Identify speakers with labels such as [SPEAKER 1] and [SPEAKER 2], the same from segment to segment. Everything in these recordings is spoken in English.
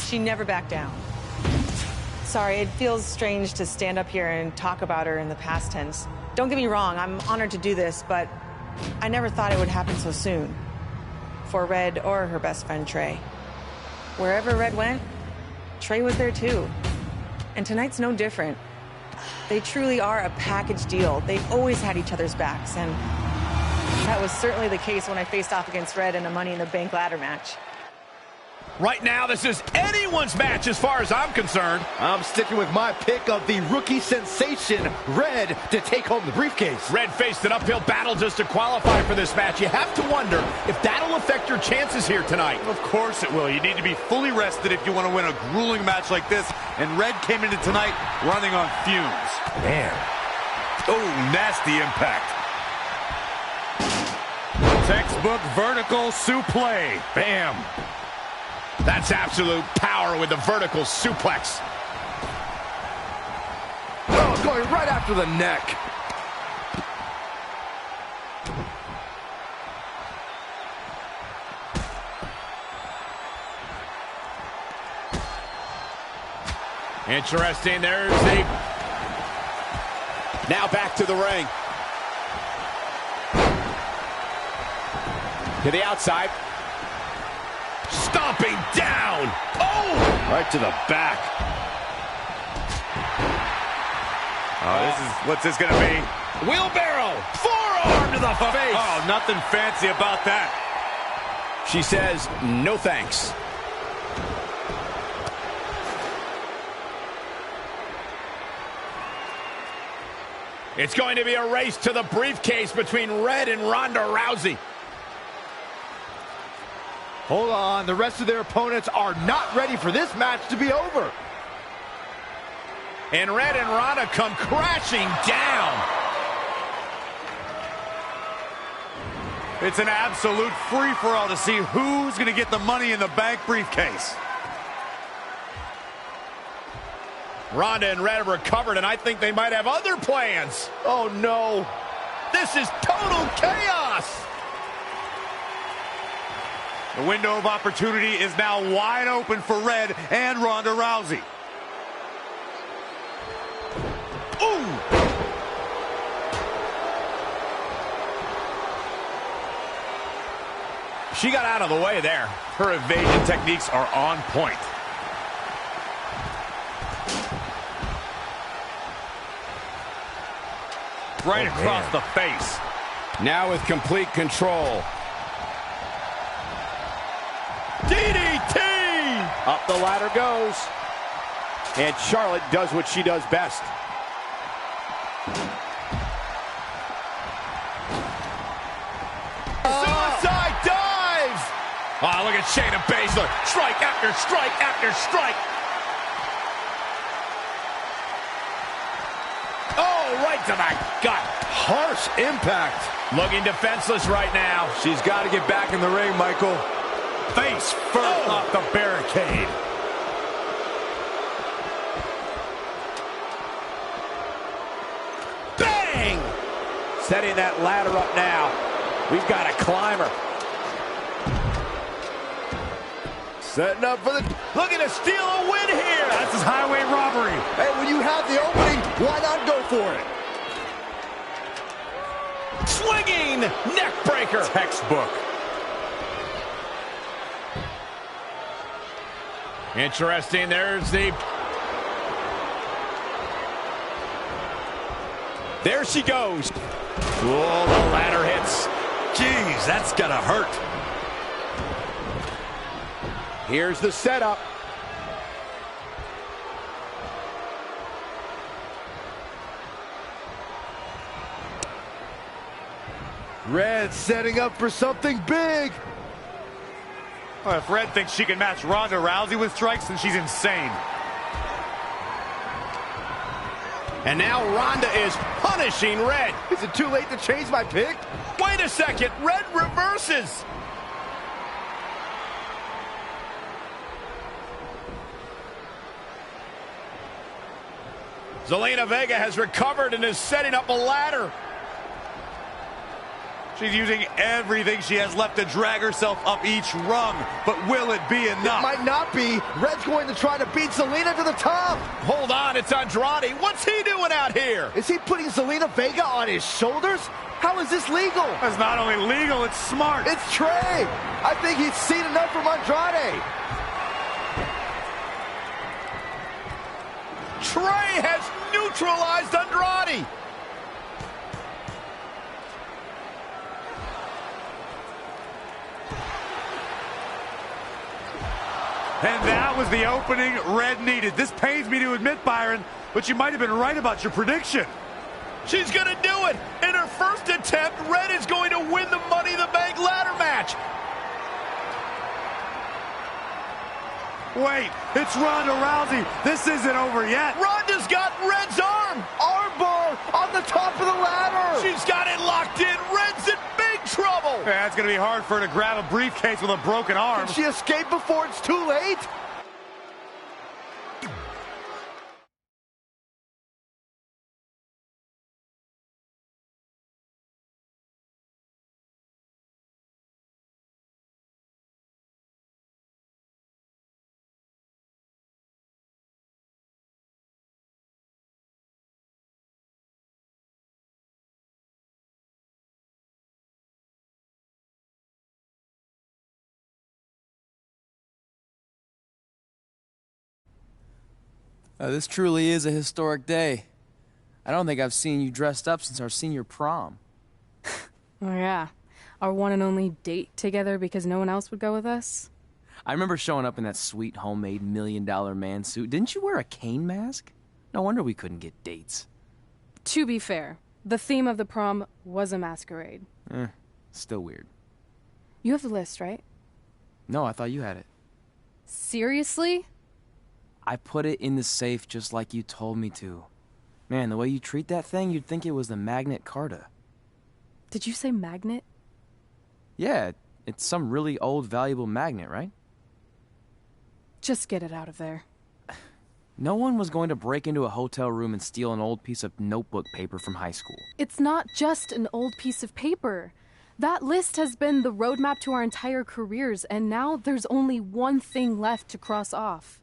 [SPEAKER 1] she never backed down. Sorry, it feels strange to stand up here and talk about her in the past tense. Don't get me wrong, I'm honored to do this, but I never thought it would happen so soon. For Red or her best friend, Trey. Wherever Red went, Trey was there too. And tonight's no different. They truly are a package deal. They've always had each other's backs, and that was certainly the case when I faced off against Red in a Money in the Bank ladder match.
[SPEAKER 2] Right now, this is anyone's match as far as I'm concerned.
[SPEAKER 3] I'm sticking with my pick of the rookie sensation, Red, to take home the briefcase.
[SPEAKER 2] Red faced an uphill battle just to qualify for this match. You have to wonder if that'll affect your chances here tonight.
[SPEAKER 4] Of course it will. You need to be fully rested if you want to win a grueling match like this. And Red came into tonight running on fumes.
[SPEAKER 3] Man.
[SPEAKER 4] Oh, nasty impact. Textbook vertical suplex. Bam.
[SPEAKER 2] That's absolute power with the vertical suplex.
[SPEAKER 3] Oh, going right after the neck.
[SPEAKER 2] Interesting, there's the... Now back to the ring. To the outside. Stomping down. Oh!
[SPEAKER 4] Right to the back. Oh, this is, what's this gonna be?
[SPEAKER 2] Wheelbarrow. Forearm to the face.
[SPEAKER 4] Oh, nothing fancy about that.
[SPEAKER 2] She says, no thanks. It's going to be a race to the briefcase between Red and Ronda Rousey.
[SPEAKER 3] Hold on, the rest of their opponents are not ready for this match to be over.
[SPEAKER 2] And Red and Ronda come crashing down.
[SPEAKER 4] It's an absolute free-for-all to see who's going to get the Money in the Bank briefcase.
[SPEAKER 2] Ronda and Red have recovered, and I think they might have other plans.
[SPEAKER 3] Oh, no.
[SPEAKER 2] This is total chaos.
[SPEAKER 4] The window of opportunity is now wide open for Red and Ronda Rousey.
[SPEAKER 2] Ooh! She got out of the way there.
[SPEAKER 4] Her evasion techniques are on point. Right across the face.
[SPEAKER 2] Now with complete control. DDT!
[SPEAKER 5] Up the ladder goes. And Charlotte does what she does best.
[SPEAKER 2] Suicide dives! Oh, look at Shayna Baszler. Strike after strike after strike. Oh, right to the gut.
[SPEAKER 3] Harsh impact.
[SPEAKER 2] Looking defenseless right now.
[SPEAKER 3] She's got to get back in the ring, Michael.
[SPEAKER 4] Face first off the barricade.
[SPEAKER 2] Bang!
[SPEAKER 5] Setting that ladder up now. We've got a climber.
[SPEAKER 3] Setting up for the...
[SPEAKER 2] Looking to steal a win here.
[SPEAKER 4] This is highway robbery.
[SPEAKER 3] Hey, when you have the opening, why not go for it?
[SPEAKER 2] Swinging neck breaker.
[SPEAKER 4] Textbook.
[SPEAKER 2] Interesting, there's the... There she goes. Oh, the ladder hits.
[SPEAKER 4] Jeez, that's gonna hurt.
[SPEAKER 5] Here's the setup.
[SPEAKER 3] Red setting up for something big.
[SPEAKER 4] Well, if Red thinks she can match Ronda Rousey with strikes, then she's insane.
[SPEAKER 2] And now Ronda is punishing Red.
[SPEAKER 3] Is it too late to change my pick?
[SPEAKER 2] Wait a second, Red reverses. Zelina Vega has recovered and is setting up a ladder.
[SPEAKER 4] She's using everything she has left to drag herself up each rung, but will it be enough?
[SPEAKER 3] It might not be. Red's going to try to beat Zelina to the top.
[SPEAKER 2] Hold on, it's Andrade. What's he doing out here?
[SPEAKER 3] Is he putting Zelina Vega on his shoulders? How is this legal?
[SPEAKER 4] It's not only legal, it's smart.
[SPEAKER 3] It's Trey. I think he's seen enough from Andrade.
[SPEAKER 2] Trey has neutralized Andrade.
[SPEAKER 4] And that was the opening Red needed. This pains me to admit, Byron, but you might have been right about your prediction.
[SPEAKER 2] She's gonna do it. In her first attempt, Red is going to win the Money in the Bank ladder match.
[SPEAKER 4] Wait, it's Ronda Rousey. This isn't over yet.
[SPEAKER 2] Ronda's got Red's arm.
[SPEAKER 3] Armbar on the top of the ladder.
[SPEAKER 2] She's got it locked in. Red's in big trouble.
[SPEAKER 4] Yeah, it's going to be hard for her to grab a briefcase with a broken arm.
[SPEAKER 3] Can she escape before it's too late?
[SPEAKER 6] This truly is a historic day. I don't think I've seen you dressed up since our senior prom.
[SPEAKER 7] Oh yeah, our one and only date together because no one else would go with us?
[SPEAKER 6] I remember showing up in that sweet homemade $1 million man suit. Didn't you wear a cane mask? No wonder we couldn't get dates.
[SPEAKER 7] To be fair, the theme of the prom was a masquerade.
[SPEAKER 6] Still weird.
[SPEAKER 7] You have the list, right?
[SPEAKER 6] No, I thought you had it.
[SPEAKER 7] Seriously?
[SPEAKER 6] I put it in the safe just like you told me to. Man, the way you treat that thing, you'd think it was the Magnet Carta.
[SPEAKER 7] Did you say magnet?
[SPEAKER 6] Yeah, it's some really old, valuable magnet, right?
[SPEAKER 7] Just get it out of there.
[SPEAKER 6] No one was going to break into a hotel room and steal an old piece of notebook paper from high school.
[SPEAKER 7] It's not just an old piece of paper. That list has been the roadmap to our entire careers, and now there's only one thing left to cross off.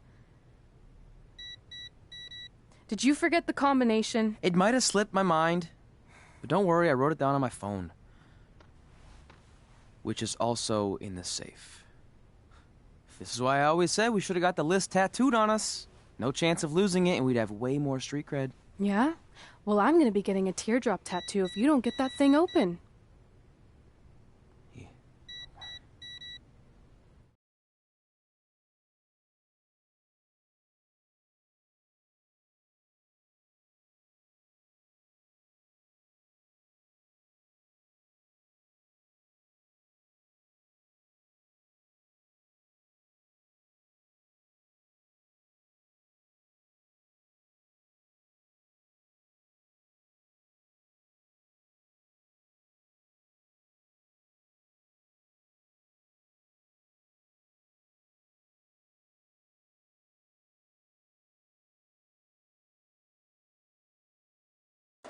[SPEAKER 7] Did you forget the combination?
[SPEAKER 6] It might have slipped my mind, but don't worry, I wrote it down on my phone. Which is also in the safe. This is why I always said we should have got the list tattooed on us. No chance of losing it, and we'd have way more street cred.
[SPEAKER 7] Yeah? Well, I'm gonna be getting a teardrop tattoo if you don't get that thing open.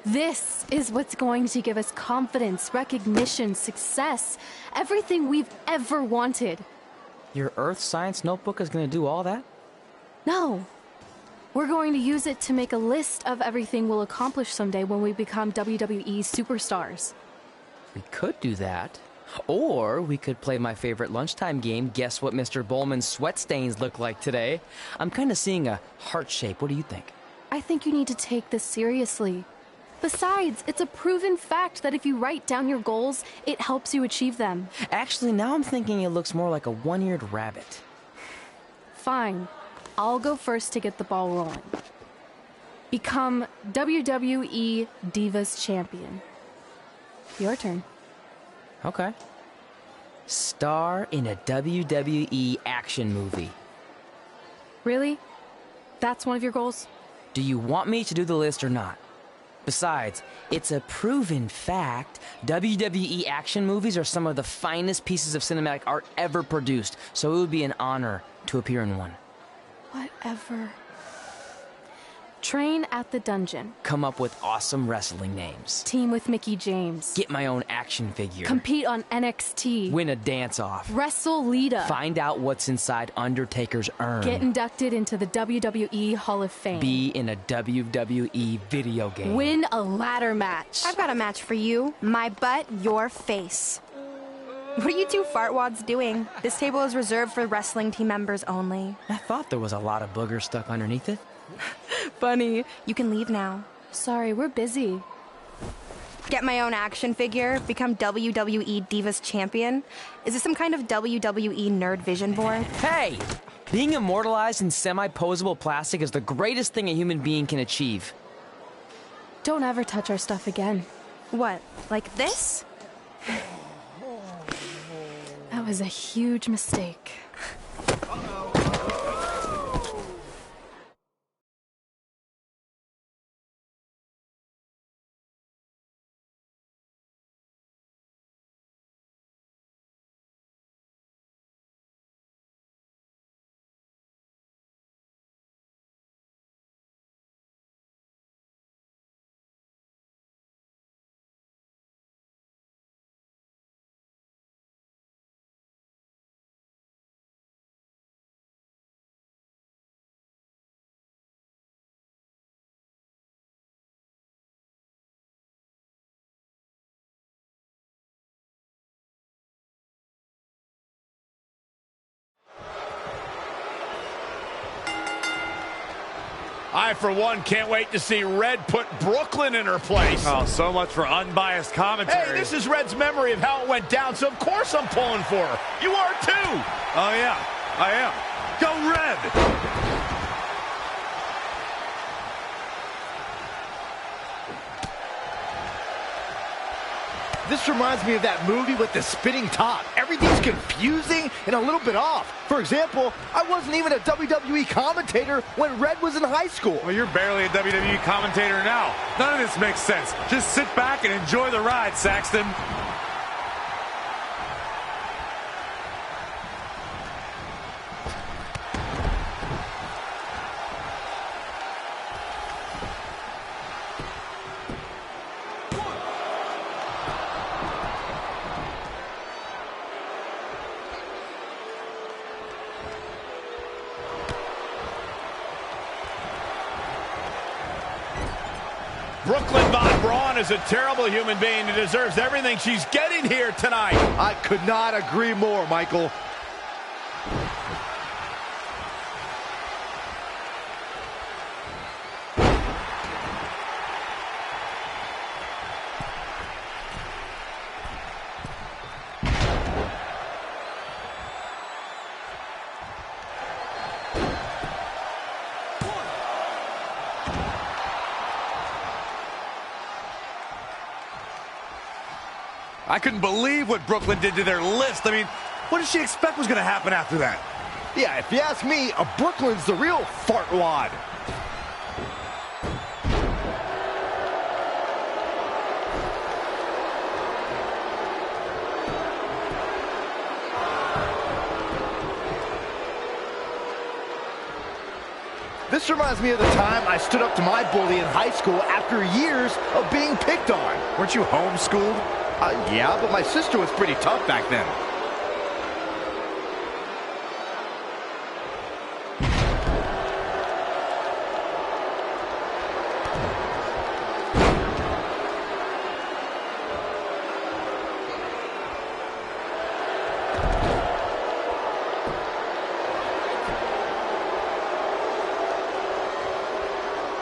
[SPEAKER 7] This is what's going to give us confidence, recognition, success, everything we've ever wanted.
[SPEAKER 6] Your Earth Science notebook is going to do all that?
[SPEAKER 7] No. We're going to use it to make a list of everything we'll accomplish someday when we become WWE superstars.
[SPEAKER 8] We could do that. Or we could play my favorite lunchtime game, guess what Mr. Bowman's sweat stains look like today. I'm kind of seeing a heart shape. What do you think?
[SPEAKER 7] I think you need to take this seriously. Besides, it's a proven fact that if you write down your goals, it helps you achieve them.
[SPEAKER 8] Actually, now I'm thinking it looks more like a one-eared rabbit.
[SPEAKER 7] Fine. I'll go first to get the ball rolling. Become WWE Divas Champion. Your turn.
[SPEAKER 8] Okay. Star in a WWE action movie.
[SPEAKER 7] Really? That's one of your goals?
[SPEAKER 8] Do you want me to do the list or not? Besides, it's a proven fact, WWE action movies are some of the finest pieces of cinematic art ever produced, so it would be an honor to appear in one.
[SPEAKER 7] Whatever. Train at the dungeon.
[SPEAKER 8] Come up with awesome wrestling names.
[SPEAKER 7] Team with Mickey James.
[SPEAKER 8] Get my own action figure.
[SPEAKER 7] Compete on NXT.
[SPEAKER 8] Win a dance-off.
[SPEAKER 7] Wrestle Lita.
[SPEAKER 8] Find out what's inside Undertaker's urn.
[SPEAKER 7] Get inducted into the WWE Hall of Fame.
[SPEAKER 8] Be in a WWE video game.
[SPEAKER 7] Win a ladder match.
[SPEAKER 9] I've got a match for you. My butt, your face. What are you two fartwads doing? This table is reserved for wrestling team members only.
[SPEAKER 8] I thought there was a lot of boogers stuck underneath it.
[SPEAKER 9] Funny. You can leave now.
[SPEAKER 7] Sorry, we're busy.
[SPEAKER 9] Get my own action figure, become WWE Divas Champion. Is this some kind of WWE nerd vision board?
[SPEAKER 8] Hey! Being immortalized in semi-posable plastic is the greatest thing a human being can achieve.
[SPEAKER 7] Don't ever touch our stuff again.
[SPEAKER 9] What, like this?
[SPEAKER 7] That was a huge mistake.
[SPEAKER 2] I, for one, can't wait to see Red put Brooklyn in her place.
[SPEAKER 4] Oh, so much for unbiased commentary.
[SPEAKER 2] Hey, this is Red's memory of how it went down, so of course I'm pulling for her. You are too.
[SPEAKER 4] Oh, yeah, I am. Go Red!
[SPEAKER 3] This reminds me of that movie with the spinning top. Everything's confusing and a little bit off. For example, I wasn't even a WWE commentator when Red was in high school.
[SPEAKER 4] Well, you're barely a WWE commentator now. None of this makes sense. Just sit back and enjoy the ride, Saxton.
[SPEAKER 2] Brooklyn Von Braun is a terrible human being who deserves everything she's getting here tonight.
[SPEAKER 3] I could not agree more, Michael.
[SPEAKER 4] I couldn't believe what Brooklyn did to their list. I mean, what did she expect was going to happen after that?
[SPEAKER 3] Yeah, if you ask me, Brooklyn's the real fartwad. This reminds me of the time I stood up to my bully in high school after years of being picked on.
[SPEAKER 4] Weren't you homeschooled?
[SPEAKER 3] Yeah, but my sister was pretty tough back then.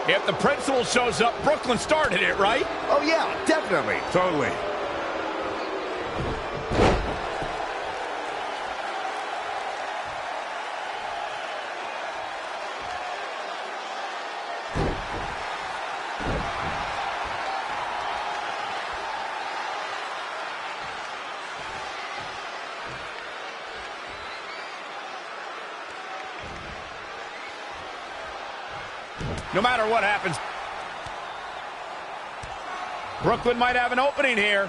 [SPEAKER 2] If the principal shows up, Brooklyn started it, right?
[SPEAKER 3] Oh yeah, definitely.
[SPEAKER 4] Totally.
[SPEAKER 2] No matter what happens, Brooklyn might have an opening here.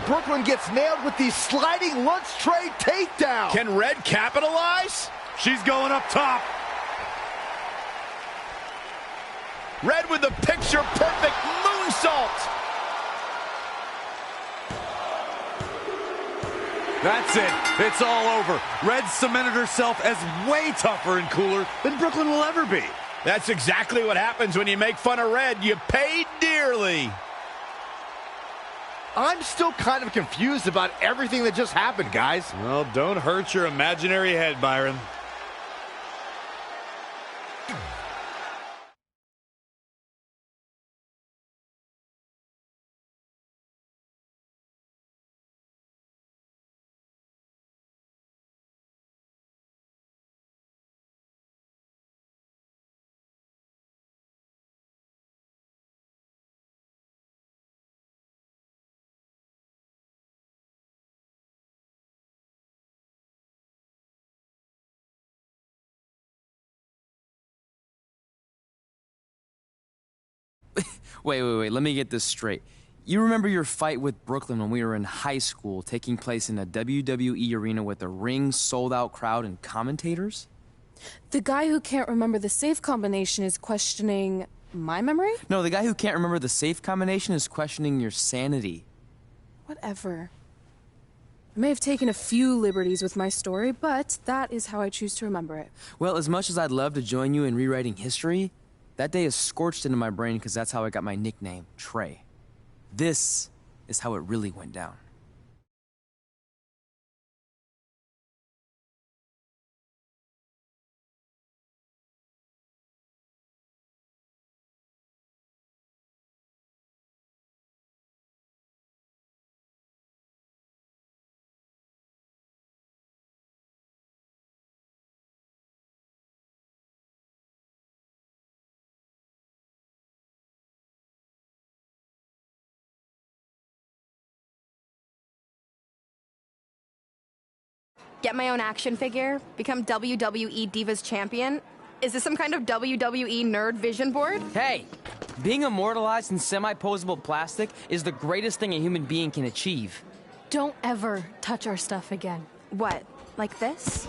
[SPEAKER 3] Brooklyn gets nailed with the sliding lunch tray takedown.
[SPEAKER 2] Can Red capitalize?
[SPEAKER 4] She's going up top.
[SPEAKER 2] Red with the picture-perfect moonsault.
[SPEAKER 4] That's it. It's all over. Red cemented herself as way tougher and cooler than Brooklyn will ever be.
[SPEAKER 2] That's exactly what happens when you make fun of Red. You pay dearly.
[SPEAKER 3] I'm still kind of confused about everything that just happened, guys.
[SPEAKER 4] Well, don't hurt your imaginary head, Byron.
[SPEAKER 6] Wait, let me get this straight. You remember your fight with Brooklyn when we were in high school, taking place in a WWE arena with a ring, sold-out crowd, and commentators?
[SPEAKER 7] The guy who can't remember the safe combination is questioning my memory?
[SPEAKER 6] No, the guy who can't remember the safe combination is questioning your sanity.
[SPEAKER 7] Whatever. I may have taken a few liberties with my story, but that is how I choose to remember it.
[SPEAKER 6] Well, as much as I'd love to join you in rewriting history, that day is scorched into my brain because that's how I got my nickname, Trey. This is how it really went down.
[SPEAKER 9] Get my own action figure? Become WWE Divas Champion? Is this some kind of WWE nerd vision board?
[SPEAKER 8] Hey, being immortalized in semi-posable plastic is the greatest thing a human being can achieve.
[SPEAKER 7] Don't ever touch our stuff again.
[SPEAKER 9] What, like this?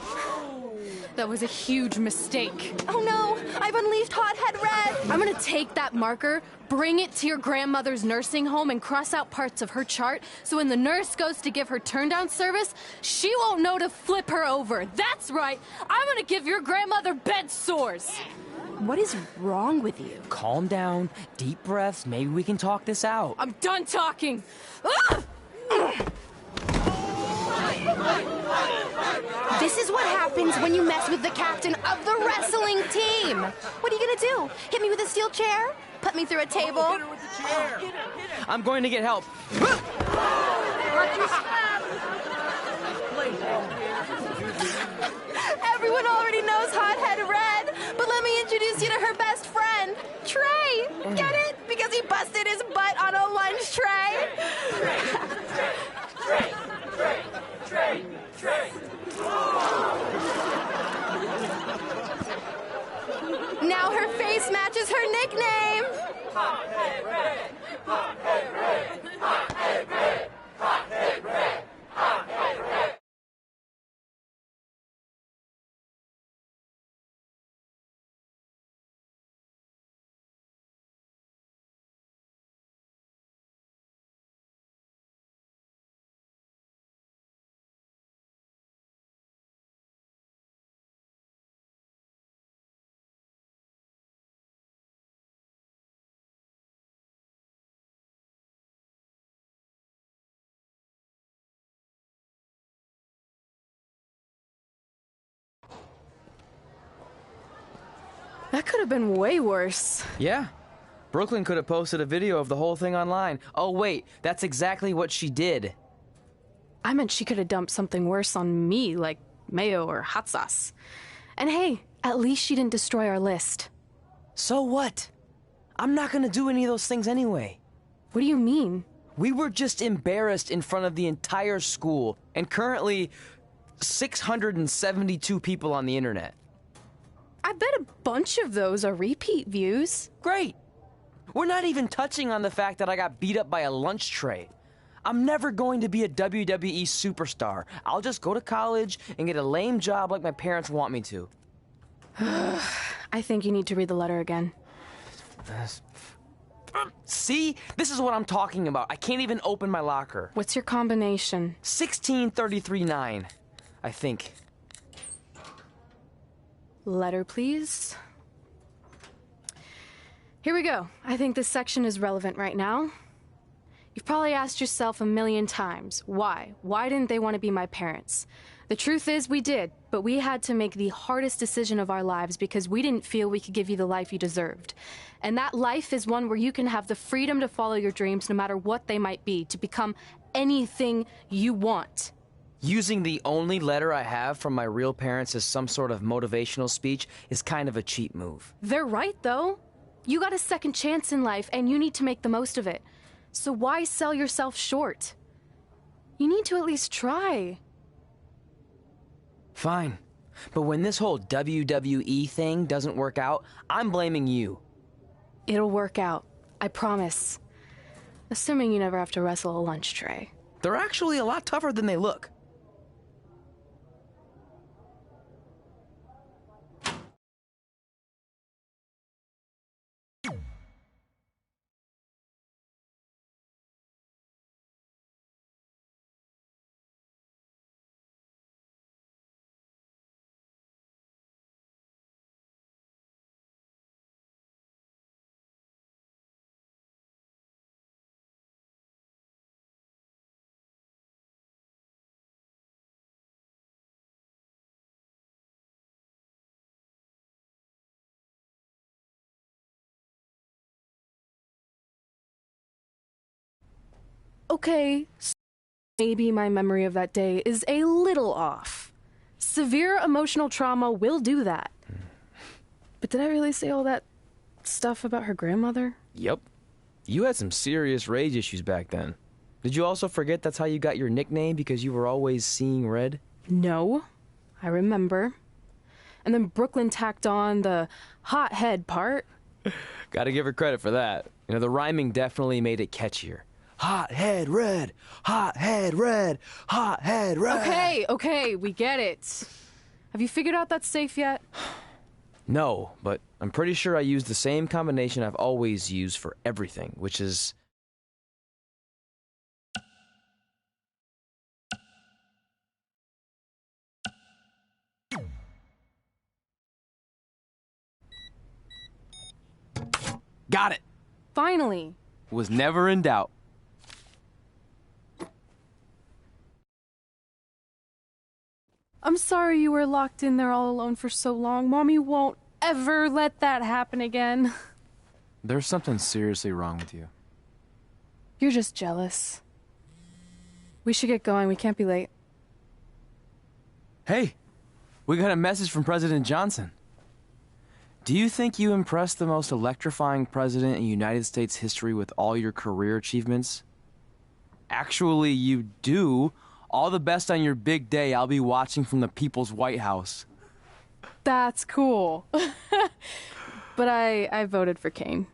[SPEAKER 7] That was a huge mistake.
[SPEAKER 9] Oh no, I've unleashed Hothead Red!
[SPEAKER 7] I'm gonna take that marker, bring it to your grandmother's nursing home, and cross out parts of her chart so when the nurse goes to give her turn-down service, she won't know to flip her over. That's right, I'm gonna give your grandmother bed sores.
[SPEAKER 9] What is wrong with you?
[SPEAKER 8] Calm down, deep breaths, maybe we can talk this out.
[SPEAKER 7] I'm done talking. Ah!
[SPEAKER 9] This is what happens when you mess with the captain of the wrestling team. What are you gonna do? Hit me with a steel chair? Put me through a table?
[SPEAKER 8] I'm going to get help.
[SPEAKER 9] Everyone already knows Hothead Red, but let me introduce you to her best friend, Trey. Get it? Because he busted his butt on a lunch tray. Now her face matches her nickname. Hothead Red, Hothead Red, Hothead Red, Hothead Red, Hothead Red.
[SPEAKER 7] That could have been way worse.
[SPEAKER 8] Yeah. Brooklyn could have posted a video of the whole thing online. Oh, wait, that's exactly what she did.
[SPEAKER 7] I meant she could have dumped something worse on me, like mayo or hot sauce. And hey, at least she didn't destroy our list.
[SPEAKER 8] So what? I'm not gonna do any of those things anyway.
[SPEAKER 7] What do you mean?
[SPEAKER 8] We were just embarrassed in front of the entire school, and currently 672 people on the internet.
[SPEAKER 7] I bet a bunch of those are repeat views.
[SPEAKER 8] Great. We're not even touching on the fact that I got beat up by a lunch tray. I'm never going to be a WWE superstar. I'll just go to college and get a lame job like my parents want me to.
[SPEAKER 7] I think you need to read the letter again.
[SPEAKER 8] See? This is what I'm talking about. I can't even open my locker.
[SPEAKER 7] What's your combination?
[SPEAKER 8] 1633-9, I think.
[SPEAKER 7] Letter, please. Here we go. I think this section is relevant right now. You've probably asked yourself a million times, why? Why didn't they want to be my parents? The truth is we did, but we had to make the hardest decision of our lives because we didn't feel we could give you the life you deserved. And that life is one where you can have the freedom to follow your dreams no matter what they might be, to become anything you want.
[SPEAKER 8] Using the only letter I have from my real parents as some sort of motivational speech is kind of a cheap move.
[SPEAKER 7] They're right, though. You got a second chance in life, and you need to make the most of it. So why sell yourself short? You need to at least try.
[SPEAKER 8] Fine. But when this whole WWE thing doesn't work out, I'm blaming you.
[SPEAKER 7] It'll work out. I promise. Assuming you never have to wrestle a lunch tray.
[SPEAKER 8] They're actually a lot tougher than they look.
[SPEAKER 7] Okay, maybe my memory of that day is a little off. Severe emotional trauma will do that. But did I really say all that stuff about her grandmother?
[SPEAKER 8] Yep. You had some serious rage issues back then. Did you also forget that's how you got your nickname because you were always seeing red?
[SPEAKER 7] No, I remember. And then Brooklyn tacked on the hot head part.
[SPEAKER 8] Gotta give her credit for that. You know, the rhyming definitely made it catchier. Hot head red, hot head red, hot head red.
[SPEAKER 7] Okay, we get it. Have you figured out that's safe yet?
[SPEAKER 8] No, but I'm pretty sure I used the same combination I've always used for everything, which is... Got it!
[SPEAKER 7] Finally.
[SPEAKER 8] Was never in doubt.
[SPEAKER 7] I'm sorry you were locked in there all alone for so long. Mommy won't ever let that happen again.
[SPEAKER 6] There's something seriously wrong with you.
[SPEAKER 7] You're just jealous. We should get going. We can't be late.
[SPEAKER 6] Hey, we got a message from President Johnson. Do you think you impressed the most electrifying president in United States history with all your career achievements? Actually, you do. All the best on your big day. I'll be watching from the People's White House.
[SPEAKER 7] That's cool. But I voted for Kane.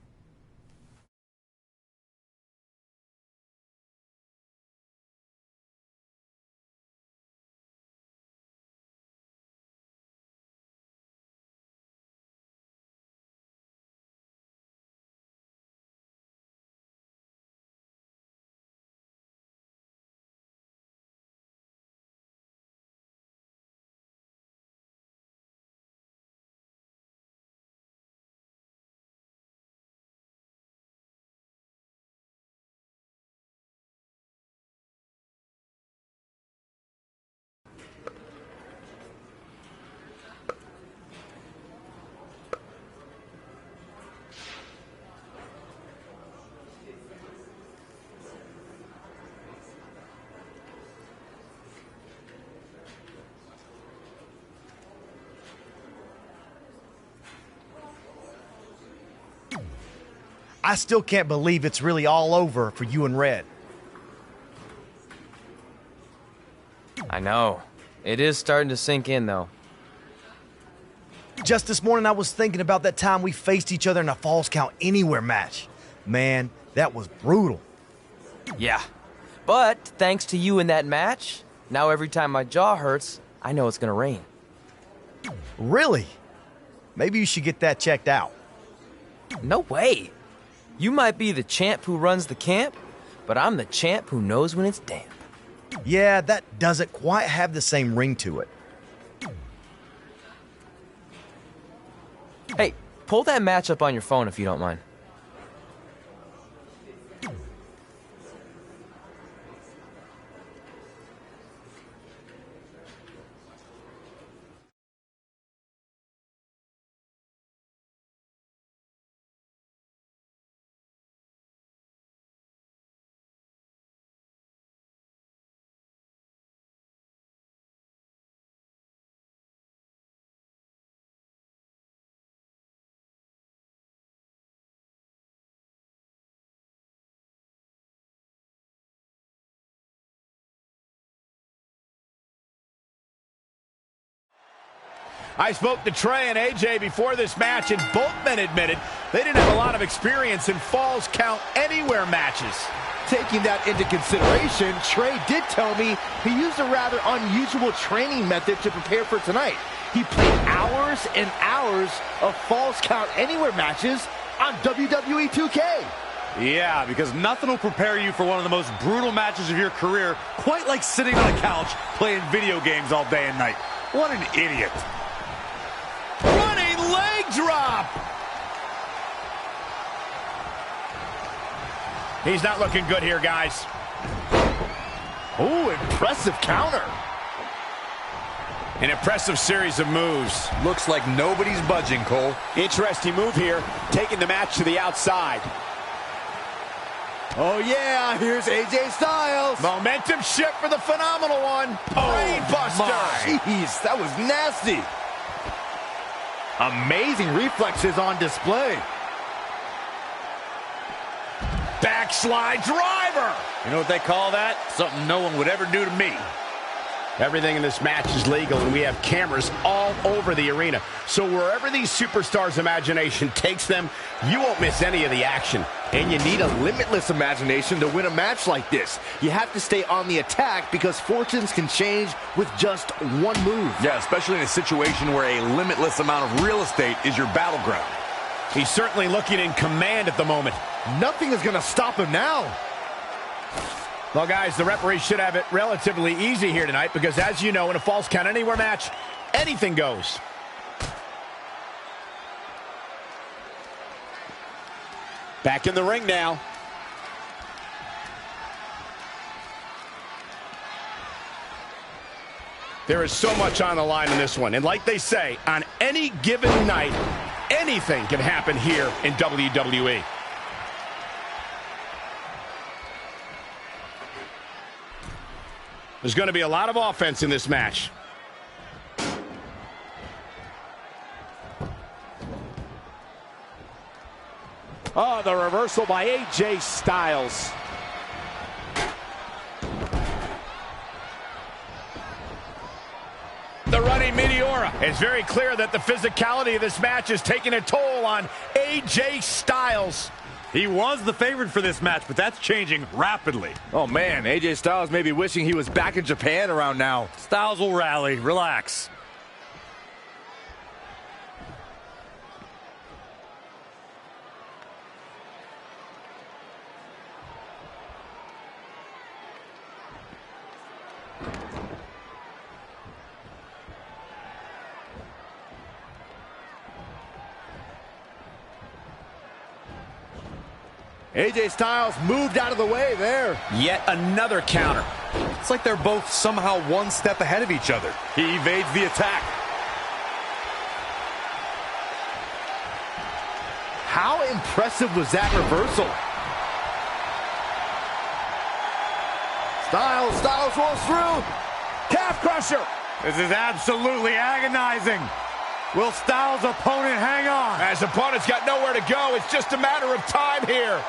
[SPEAKER 3] I still can't believe it's really all over for you and Red.
[SPEAKER 8] I know. It is starting to sink in, though.
[SPEAKER 3] Just this morning, I was thinking about that time we faced each other in a Falls Count Anywhere match. Man, that was brutal.
[SPEAKER 8] Yeah. But thanks to you in that match, now every time my jaw hurts, I know it's gonna rain.
[SPEAKER 10] Really? Maybe you should get that checked out.
[SPEAKER 8] No way. You might be the champ who runs the camp, but I'm the champ who knows when it's damp.
[SPEAKER 10] Yeah, that doesn't quite have the same ring to it.
[SPEAKER 8] Hey, pull that match up on your phone if you don't mind.
[SPEAKER 2] I spoke to Trey and AJ before this match, and both men admitted they didn't have a lot of experience in Falls Count Anywhere matches.
[SPEAKER 3] Taking that into consideration, Trey did tell me he used a rather unusual training method to prepare for tonight. He played hours and hours of Falls Count Anywhere matches on WWE 2K.
[SPEAKER 4] Yeah, because nothing will prepare you for one of the most brutal matches of your career, quite like sitting on a couch playing video games all day and night. What an idiot.
[SPEAKER 2] Running leg drop. He's not looking good here, guys.
[SPEAKER 3] Oh, impressive counter.
[SPEAKER 2] An impressive series of moves.
[SPEAKER 4] Looks like nobody's budging, Cole.
[SPEAKER 5] Interesting move here, taking the match to the outside.
[SPEAKER 3] Oh, yeah, here's AJ Styles.
[SPEAKER 2] Momentum shift for the phenomenal one. Brain buster.
[SPEAKER 3] Jeez, that was nasty. Amazing reflexes on display.
[SPEAKER 2] Backslide driver.
[SPEAKER 4] You know what they call that? Something no one would ever do to me.
[SPEAKER 2] Everything in this match is legal, and we have cameras all over the arena. So wherever these superstars' imagination takes them, you won't miss any of the action.
[SPEAKER 3] And you need a limitless imagination to win a match like this. You have to stay on the attack because fortunes can change with just one move.
[SPEAKER 4] Yeah, especially in a situation where a limitless amount of real estate is your battleground.
[SPEAKER 2] He's certainly looking in command at the moment.
[SPEAKER 3] Nothing is going to stop him now.
[SPEAKER 2] Well, guys, the referee should have it relatively easy here tonight because, as you know, in a Falls Count Anywhere match, anything goes.
[SPEAKER 5] Back in the ring now.
[SPEAKER 2] There is so much on the line in this one. And like they say, on any given night, anything can happen here in WWE. There's going to be a lot of offense in this match.
[SPEAKER 5] Oh, the reversal by AJ Styles.
[SPEAKER 2] The running Meteora. It's very clear that the physicality of this match is taking a toll on AJ Styles.
[SPEAKER 4] He was the favorite for this match, but that's changing rapidly.
[SPEAKER 3] Oh, man, AJ Styles may be wishing he was back in Japan around now.
[SPEAKER 4] Styles will rally. Relax.
[SPEAKER 3] AJ Styles moved out of the way there.
[SPEAKER 2] Yet another counter.
[SPEAKER 4] It's like they're both somehow one step ahead of each other. He evades the attack.
[SPEAKER 3] How impressive was that reversal? Styles rolls through. Calf crusher.
[SPEAKER 4] This is absolutely agonizing. Will Styles' opponent hang on?
[SPEAKER 2] As opponent's got nowhere to go, it's just a matter of time here.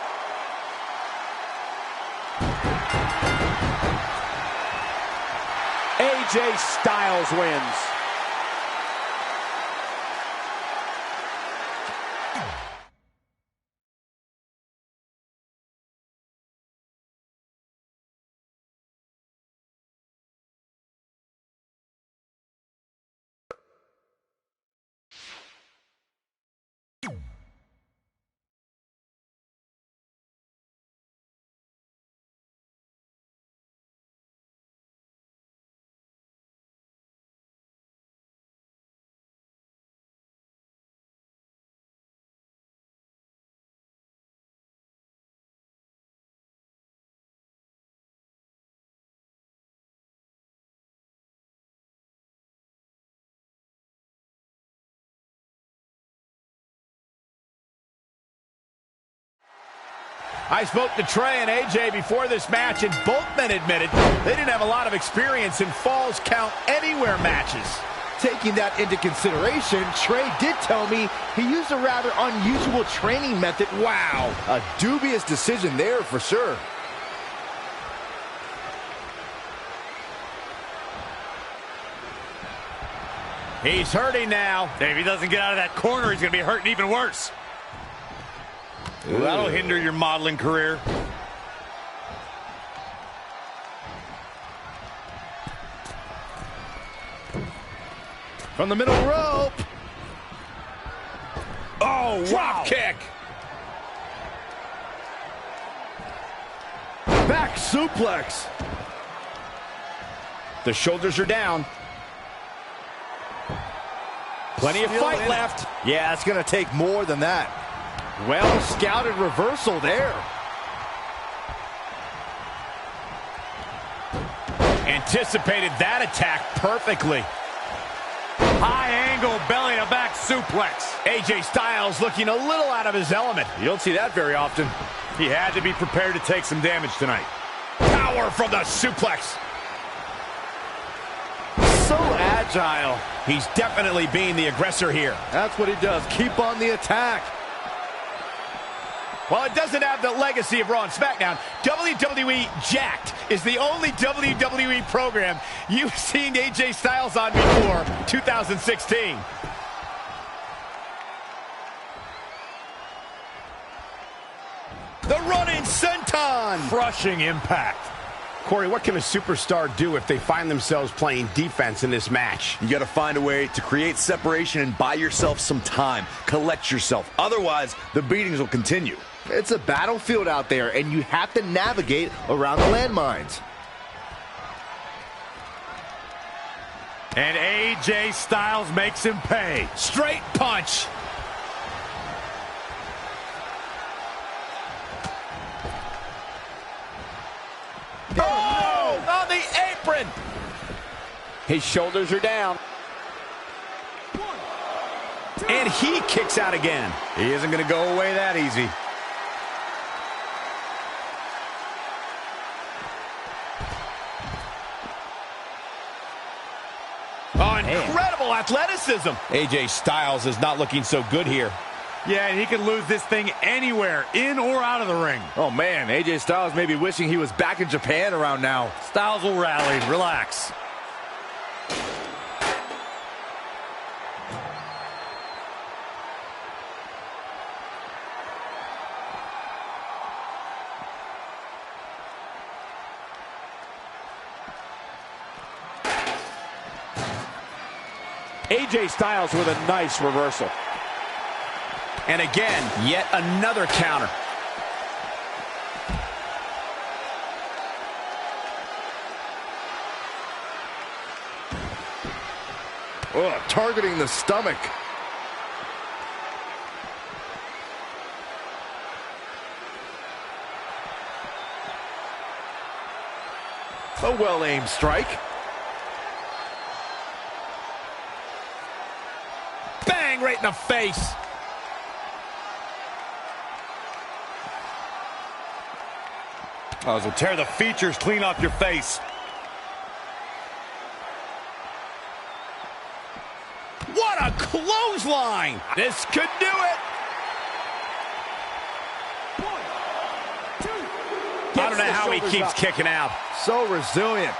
[SPEAKER 5] AJ Styles wins.
[SPEAKER 2] I spoke to Trey and AJ before this match, and both men admitted they didn't have a lot of experience in Falls Count Anywhere matches.
[SPEAKER 3] Taking that into consideration, Trey did tell me he used a rather unusual training method. Wow, a dubious decision there for sure.
[SPEAKER 2] He's hurting now.
[SPEAKER 4] If he doesn't get out of that corner, he's going to be hurting even worse. Ooh, that'll hinder your modeling career.
[SPEAKER 3] From the middle rope.
[SPEAKER 2] Oh, drop kick.
[SPEAKER 3] Back suplex.
[SPEAKER 2] The shoulders are down. Plenty of fight left.
[SPEAKER 3] Yeah, it's going to take more than that. Well scouted reversal there.
[SPEAKER 2] Anticipated that attack perfectly.
[SPEAKER 4] High angle belly to back suplex.
[SPEAKER 2] AJ Styles looking a little out of his element.
[SPEAKER 4] You don't see that very often. He had to be prepared to take some damage tonight.
[SPEAKER 2] Power from the suplex.
[SPEAKER 3] So agile.
[SPEAKER 2] He's definitely being the aggressor here.
[SPEAKER 3] That's what he does. Keep on the attack.
[SPEAKER 2] While it doesn't have the legacy of Raw and SmackDown, WWE Jacked is the only WWE program you've seen AJ Styles on before 2016. The running senton.
[SPEAKER 4] Crushing impact.
[SPEAKER 2] Corey, what can a superstar do if they find themselves playing defense in this match?
[SPEAKER 11] You got to find a way to create separation and buy yourself some time. Collect yourself. Otherwise, the beatings will continue.
[SPEAKER 3] It's a battlefield out there, and you have to navigate around the landmines.
[SPEAKER 4] And AJ Styles makes him pay.
[SPEAKER 2] Straight punch. Oh, on the apron. His shoulders are down. And he kicks out again.
[SPEAKER 4] He isn't going to go away that easy.
[SPEAKER 2] Oh, incredible athleticism. AJ Styles is not looking so good here.
[SPEAKER 4] Yeah, and he could lose this thing anywhere, in or out of the ring.
[SPEAKER 3] Oh, man, AJ Styles may be wishing he was back in Japan around now.
[SPEAKER 4] Styles will rally. Relax.
[SPEAKER 5] AJ Styles with a nice reversal.
[SPEAKER 2] And again, yet another counter.
[SPEAKER 3] Oh, targeting the stomach. A well-aimed strike.
[SPEAKER 2] Bang, right in the face.
[SPEAKER 4] Oh, this will tear the features clean off your face.
[SPEAKER 2] What a clothesline! This could do it. I don't know how he keeps kicking out.
[SPEAKER 3] So resilient.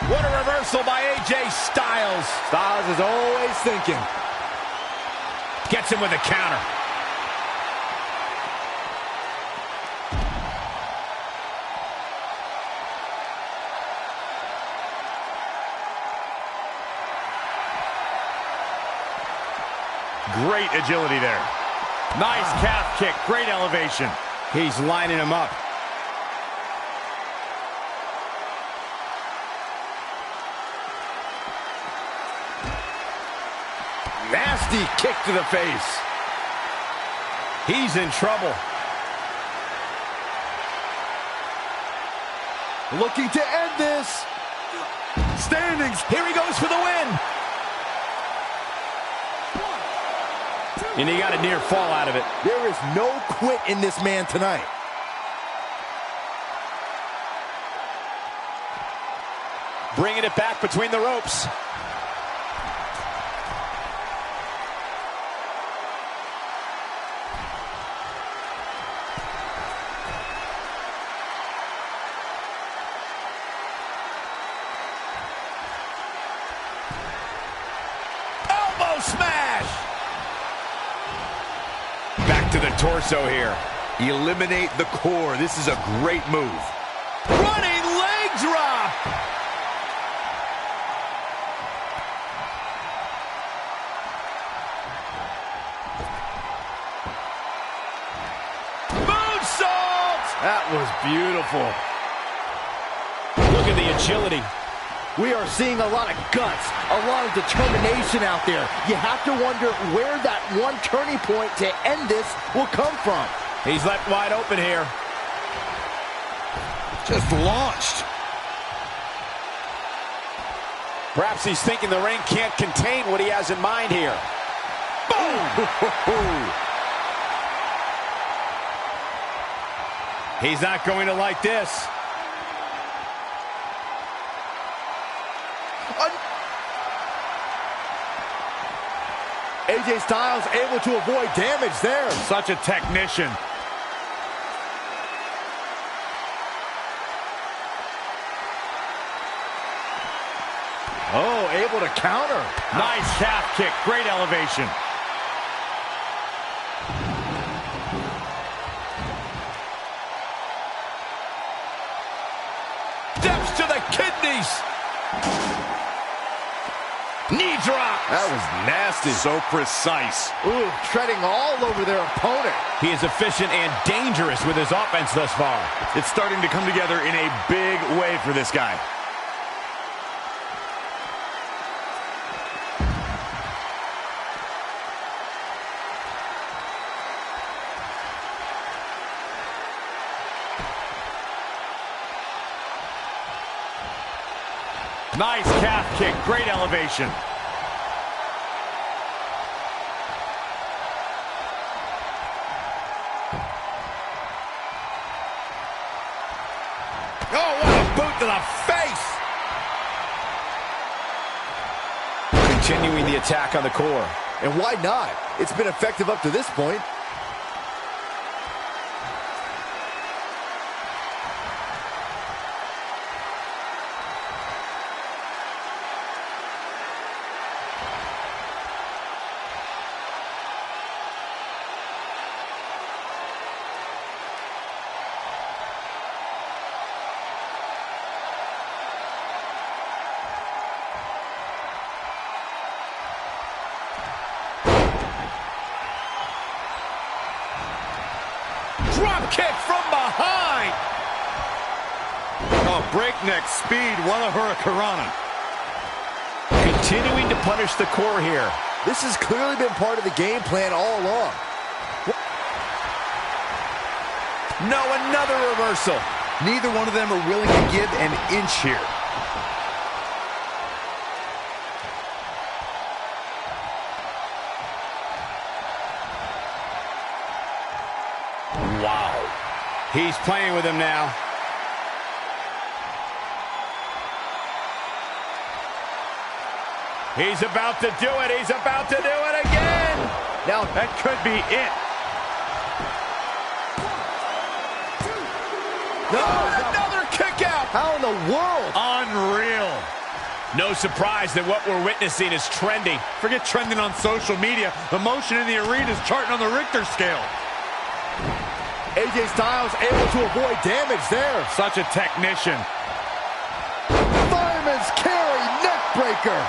[SPEAKER 2] What a reversal by AJ Styles.
[SPEAKER 3] Styles is always thinking.
[SPEAKER 2] Gets him with a counter.
[SPEAKER 4] Great agility there. Nice calf kick. Great elevation.
[SPEAKER 2] He's lining him up.
[SPEAKER 3] Nasty kick to the face.
[SPEAKER 2] He's in trouble.
[SPEAKER 3] Looking to end this.
[SPEAKER 2] Standings. Here he goes for the win. And he got a near fall out of it.
[SPEAKER 3] There is no quit in this man tonight.
[SPEAKER 5] Bringing it back between the ropes.
[SPEAKER 2] Elbow smash. Back to the torso here.
[SPEAKER 11] Eliminate the core. This is a great move.
[SPEAKER 2] Running leg drop. Moonsault.
[SPEAKER 3] That was beautiful.
[SPEAKER 2] Look at the agility.
[SPEAKER 3] We are seeing a lot of guts, a lot of determination out there. You have to wonder where that one turning point to end this will come from.
[SPEAKER 2] He's left wide open here.
[SPEAKER 11] Just launched.
[SPEAKER 5] Perhaps he's thinking the ring can't contain what he has in mind here.
[SPEAKER 2] He's not going to like this.
[SPEAKER 3] AJ Styles able to avoid damage there.
[SPEAKER 4] Such a technician.
[SPEAKER 3] Oh, able to counter.
[SPEAKER 4] Nice calf kick. Great elevation.
[SPEAKER 2] Steps to the kidneys. Knee drop.
[SPEAKER 11] That was nasty. So precise.
[SPEAKER 3] Ooh, treading all over their opponent.
[SPEAKER 2] He is efficient and dangerous with his offense thus far.
[SPEAKER 4] It's starting to come together in a big way for this guy. Nice calf kick. Great elevation.
[SPEAKER 2] Oh, what a boot to the face! Continuing the attack on the core.
[SPEAKER 3] And why not? It's been effective up to this point.
[SPEAKER 2] Drop kick from behind.
[SPEAKER 4] Oh, breakneck speed. What a hurricanrana.
[SPEAKER 2] Continuing to punish the core here.
[SPEAKER 3] This has clearly been part of the game plan all along.
[SPEAKER 2] No, another reversal.
[SPEAKER 11] Neither one of them are willing to give an inch here.
[SPEAKER 2] Wow. He's playing with him now. He's about to do it. He's about to do it again.
[SPEAKER 4] Now, that could be it.
[SPEAKER 2] No, another kick out.
[SPEAKER 3] How in the world?
[SPEAKER 4] Unreal.
[SPEAKER 2] No surprise that what we're witnessing is trending.
[SPEAKER 4] Forget trending on social media. The motion in the arena is charting on the Richter scale.
[SPEAKER 3] AJ Styles able to avoid damage there.
[SPEAKER 4] Such a technician.
[SPEAKER 3] Fireman's carry, neck breaker.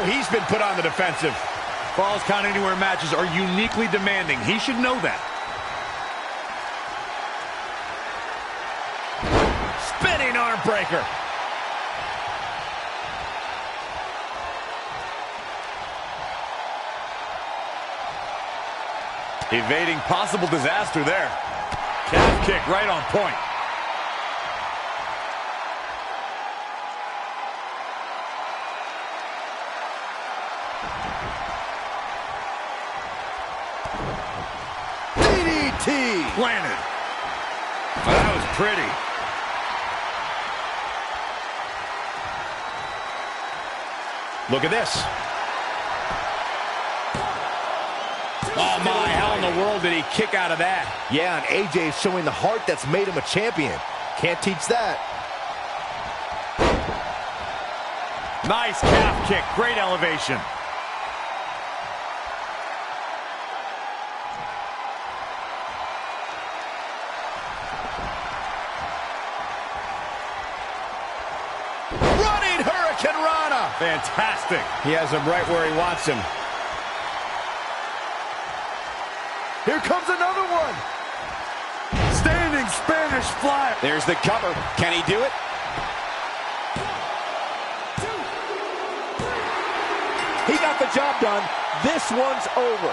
[SPEAKER 2] now he's been put on the defensive.
[SPEAKER 4] Falls Count Anywhere matches are uniquely demanding. He should know that.
[SPEAKER 2] Spinning arm breaker.
[SPEAKER 4] Evading possible disaster there. Calf kick right on point.
[SPEAKER 3] DDT!
[SPEAKER 4] Planted. Oh, that was pretty.
[SPEAKER 2] Look at this. Oh my, how in the world did he kick out of that?
[SPEAKER 3] Yeah, and AJ is showing the heart that's made him a champion. Can't teach that.
[SPEAKER 4] Nice calf kick, great elevation.
[SPEAKER 2] Running Hurricane Rana.
[SPEAKER 4] Fantastic.
[SPEAKER 2] He has him right where he wants him.
[SPEAKER 3] Here comes another one.
[SPEAKER 4] Standing Spanish fly.
[SPEAKER 2] There's the cover. Can he do it?
[SPEAKER 5] He got the job done. This one's over.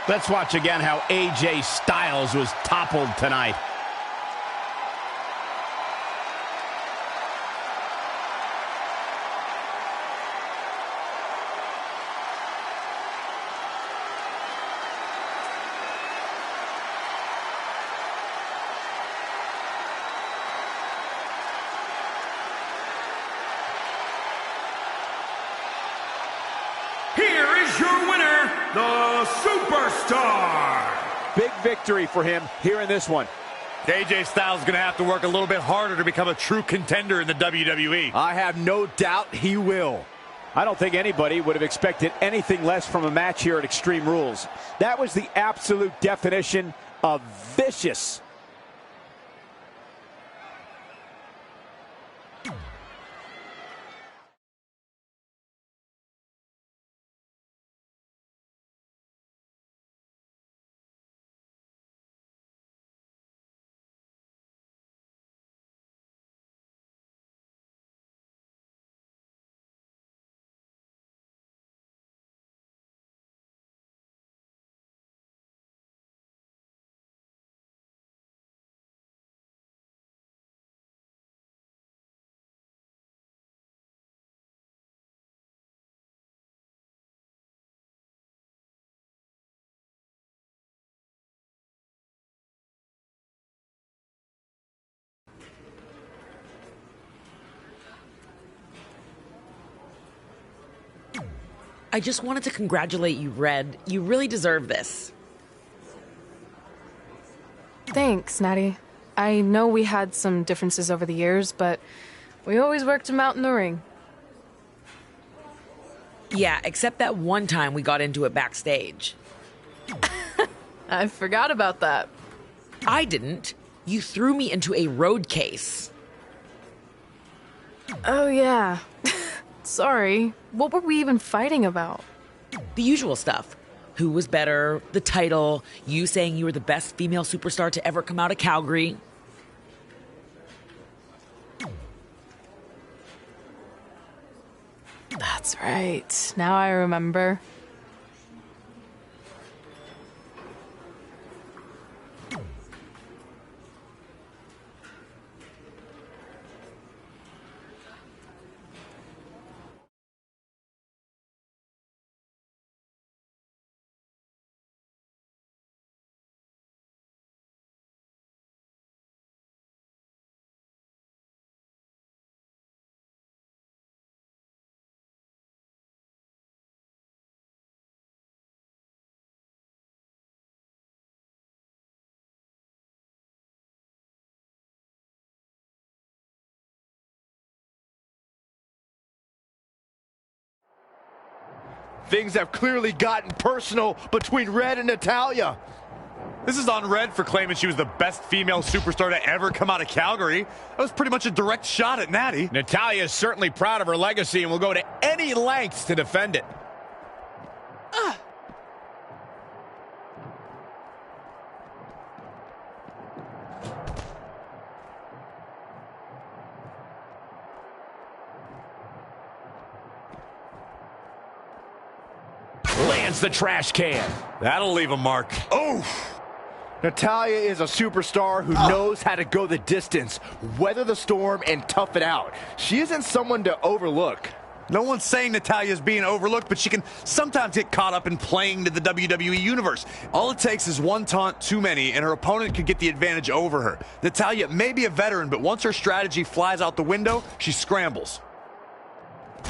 [SPEAKER 2] Let's watch again how AJ Styles was toppled tonight.
[SPEAKER 12] Here is your winner, the Superstar.
[SPEAKER 5] Big victory for him here in this one.
[SPEAKER 4] AJ Styles is going to have to work a little bit harder to become a true contender in the WWE.
[SPEAKER 3] I have no doubt he will.
[SPEAKER 5] I don't think anybody would have expected anything less from a match here at Extreme Rules. That was the absolute definition of vicious.
[SPEAKER 13] I just wanted to congratulate you, Red. You really deserve this.
[SPEAKER 7] Thanks, Natty. I know we had some differences over the years, but we always worked them out in the ring.
[SPEAKER 13] Yeah, except that one time we got into it backstage.
[SPEAKER 7] I forgot about that.
[SPEAKER 13] I didn't. You threw me into a road case.
[SPEAKER 7] Oh, yeah. Sorry. What were we even fighting about?
[SPEAKER 13] The usual stuff. Who was better, the title, you saying you were the best female superstar to ever come out of Calgary.
[SPEAKER 7] That's right. Now I remember.
[SPEAKER 3] Things have clearly gotten personal between Red and Natalya.
[SPEAKER 4] This is on red for claiming she was the best female superstar to ever come out of Calgary. That was pretty much a direct shot at Natty.
[SPEAKER 2] Natalya is certainly proud of her legacy and will go to any lengths to defend it. Lands the trash can.
[SPEAKER 4] That'll leave a mark.
[SPEAKER 3] Oh! Natalya is a superstar who knows how to go the distance, weather the storm, and tough it out. She isn't someone to overlook.
[SPEAKER 4] No one's saying Natalya's being overlooked, but she can sometimes get caught up in playing to the WWE Universe. All it takes is one taunt too many, and her opponent could get the advantage over her. Natalya may be a veteran, but once her strategy flies out the window, she scrambles.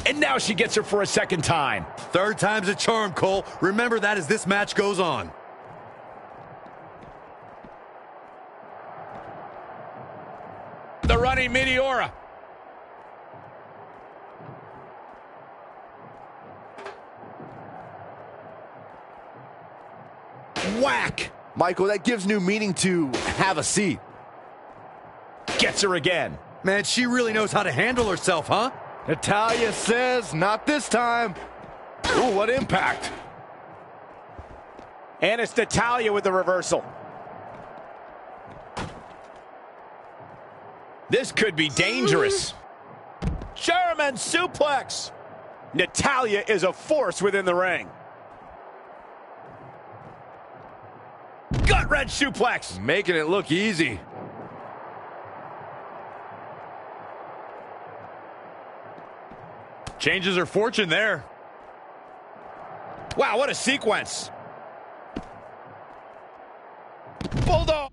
[SPEAKER 2] And now she gets her for a second time.
[SPEAKER 11] Third time's a charm, Cole. Remember that as this match goes on.
[SPEAKER 2] The running Meteora. Whack!
[SPEAKER 3] Michael, that gives new meaning to have a seat.
[SPEAKER 2] Gets her again.
[SPEAKER 11] Man, she really knows how to handle herself, huh?
[SPEAKER 3] Natalya says, not this time. Ooh, what impact.
[SPEAKER 5] And it's Natalya with the reversal.
[SPEAKER 2] This could be dangerous.
[SPEAKER 5] German suplex. Natalya is a force within the ring.
[SPEAKER 2] Gut wrench suplex.
[SPEAKER 3] Making it look easy.
[SPEAKER 4] Changes her fortune there.
[SPEAKER 2] Wow, what a sequence. Bulldog.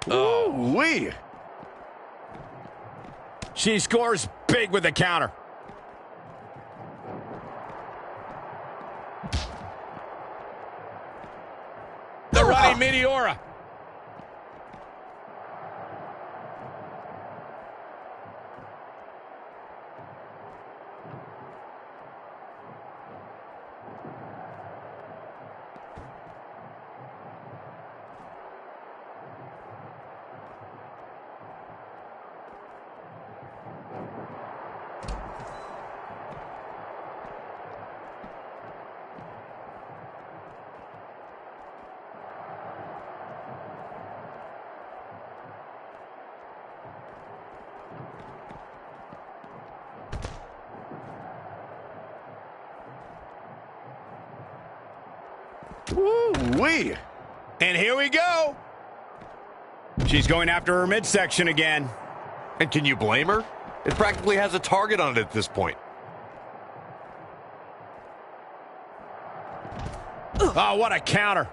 [SPEAKER 2] Oh, wee. She scores big with the counter. The running Meteora. Woo-wee. And here we go. She's going after her midsection again.
[SPEAKER 4] And can you blame her? It practically has a target on it at this point.
[SPEAKER 2] Oh, what a counter.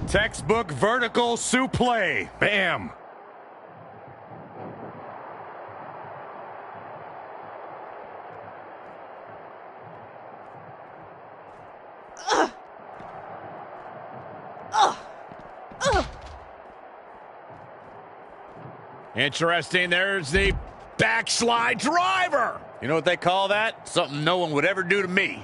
[SPEAKER 4] Textbook vertical suplex. Bam.
[SPEAKER 2] Interesting. There's the backslide driver.
[SPEAKER 11] You know what they call that? Something no one would ever do to me.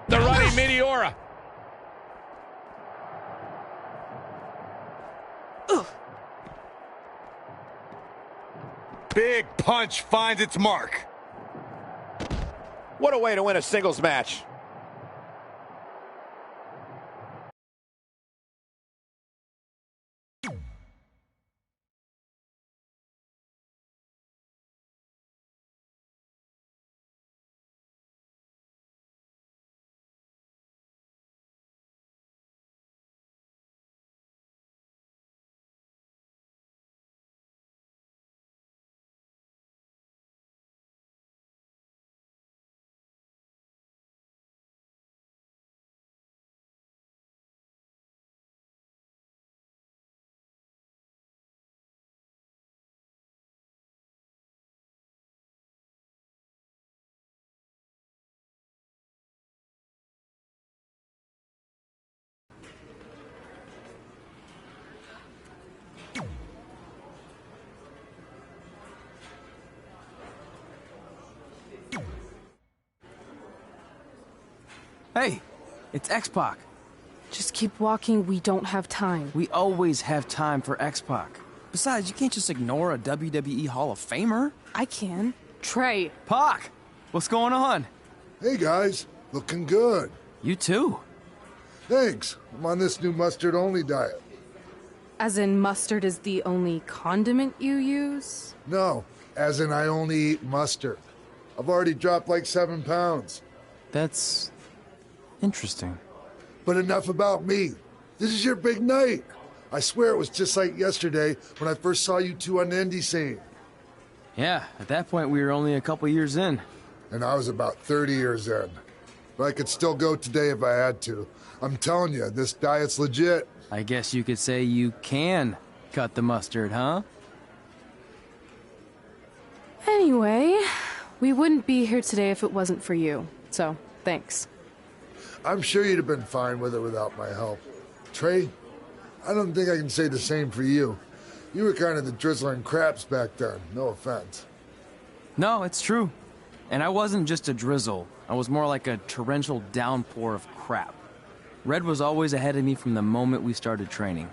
[SPEAKER 2] The running Meteora.
[SPEAKER 4] Big punch finds its mark.
[SPEAKER 5] What a way to win a singles match.
[SPEAKER 6] Hey, it's X-Pac.
[SPEAKER 7] Just keep walking. We don't have time.
[SPEAKER 6] We always have time for X-Pac. Besides, you can't just ignore a WWE Hall of Famer.
[SPEAKER 7] I can. Trey.
[SPEAKER 6] Pac, what's going on?
[SPEAKER 14] Hey guys, looking good.
[SPEAKER 6] You too.
[SPEAKER 14] Thanks. I'm on this new mustard-only diet.
[SPEAKER 7] As in mustard is the only condiment you use?
[SPEAKER 14] No, as in I only eat mustard. I've already dropped like 7 pounds.
[SPEAKER 6] That's interesting.
[SPEAKER 14] But enough about me. This is your big night. I swear it was just like yesterday when I first saw you two on the indie scene.
[SPEAKER 6] Yeah, at that point we were only a couple years in.
[SPEAKER 14] And I was about 30 years in. But I could still go today if I had to. I'm telling you, this diet's legit.
[SPEAKER 6] I guess you could say you can cut the mustard, huh?
[SPEAKER 7] Anyway, we wouldn't be here today if it wasn't for you. So, thanks.
[SPEAKER 14] I'm sure you'd have been fine with it without my help. Trey, I don't think I can say the same for you. You were kind of the drizzling craps back then, no offense.
[SPEAKER 6] No, it's true. And I wasn't just a drizzle. I was more like a torrential downpour of crap. Red was always ahead of me from the moment we started training.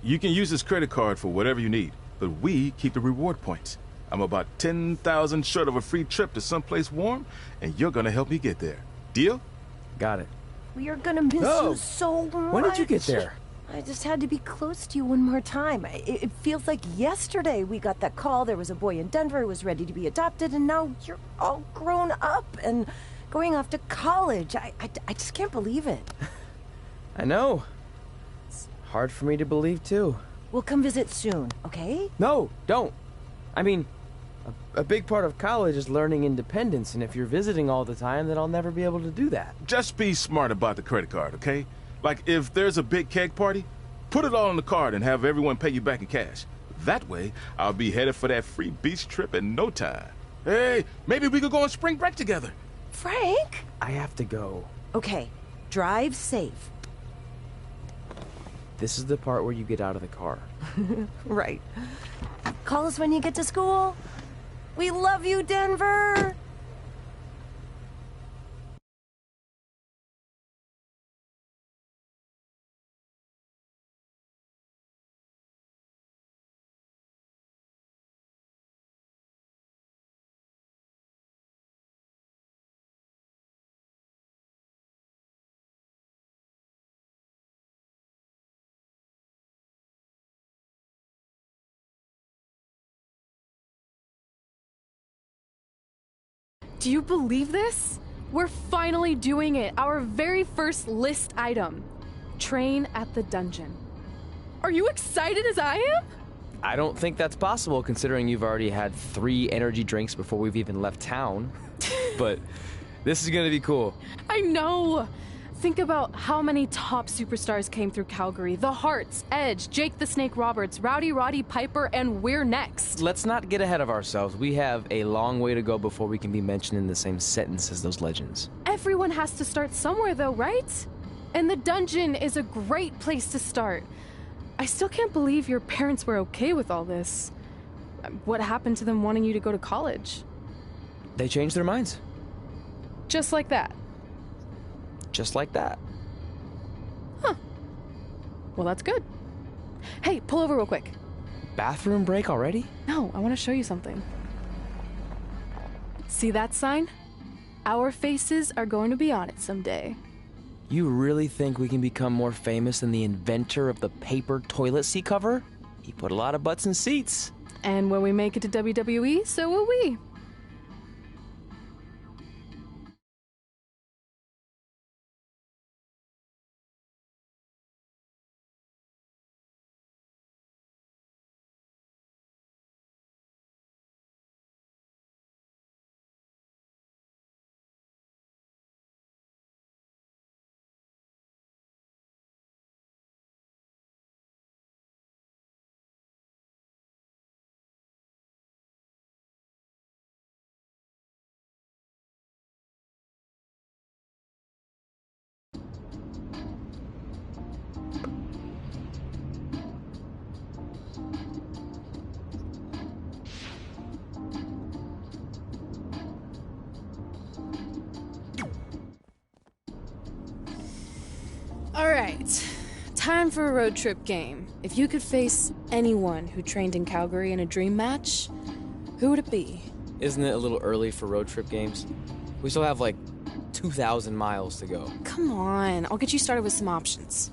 [SPEAKER 15] You can use this credit card for whatever you need, but we keep the reward points. I'm about 10,000 short of a free trip to someplace warm, and you're gonna help me get there. Deal?
[SPEAKER 6] Got it.
[SPEAKER 9] We are gonna miss you so much.
[SPEAKER 6] When did you get there?
[SPEAKER 9] I just had to be close to you one more time. It feels like yesterday we got that call. There was a boy in Denver who was ready to be adopted, and now you're all grown up and going off to college. I just can't believe it.
[SPEAKER 6] I know. It's hard for me to believe, too.
[SPEAKER 9] We'll come visit soon, okay?
[SPEAKER 6] No, don't. I mean, a big part of college is learning independence, and if you're visiting all the time, then I'll never be able to do that.
[SPEAKER 15] Just be smart about the credit card, okay? Like, if there's a big keg party, put it all on the card and have everyone pay you back in cash. That way, I'll be headed for that free beach trip in no time. Hey, maybe we could go on spring break together.
[SPEAKER 9] Frank?
[SPEAKER 6] I have to go.
[SPEAKER 9] Okay, drive safe.
[SPEAKER 6] This is the part where you get out of the car.
[SPEAKER 9] Right. Call us when you get to school. We love you, Denver!
[SPEAKER 7] Do you believe this? We're finally doing it. Our very first list item. Train at the dungeon. Are you excited as I am?
[SPEAKER 6] I don't think that's possible, considering you've already had 3 energy drinks before we've even left town. But this is gonna be cool.
[SPEAKER 7] I know. Think about how many top superstars came through Calgary. The Hearts, Edge, Jake the Snake Roberts, Rowdy Roddy Piper, and we're next.
[SPEAKER 6] Let's not get ahead of ourselves. We have a long way to go before we can be mentioned in the same sentence as those legends.
[SPEAKER 7] Everyone has to start somewhere though, right? And the dungeon is a great place to start. I still can't believe your parents were okay with all this. What happened to them wanting you to go to college?
[SPEAKER 6] They changed their minds.
[SPEAKER 7] Just like that.
[SPEAKER 6] Just like that.
[SPEAKER 7] Huh. Well, that's good. Hey, pull over real quick.
[SPEAKER 6] Bathroom break already?
[SPEAKER 7] No, I want to show you something. See that sign? Our faces are going to be on it someday.
[SPEAKER 6] You really think we can become more famous than the inventor of the paper toilet seat cover? He put a lot of butts in seats.
[SPEAKER 7] And when we make it to WWE, so will we. All right, time for a road trip game. If you could face anyone who trained in Calgary in a dream match, who would it be?
[SPEAKER 6] Isn't it a little early for road trip games? We still have like 2,000 miles to go.
[SPEAKER 7] Come on, I'll get you started with some options.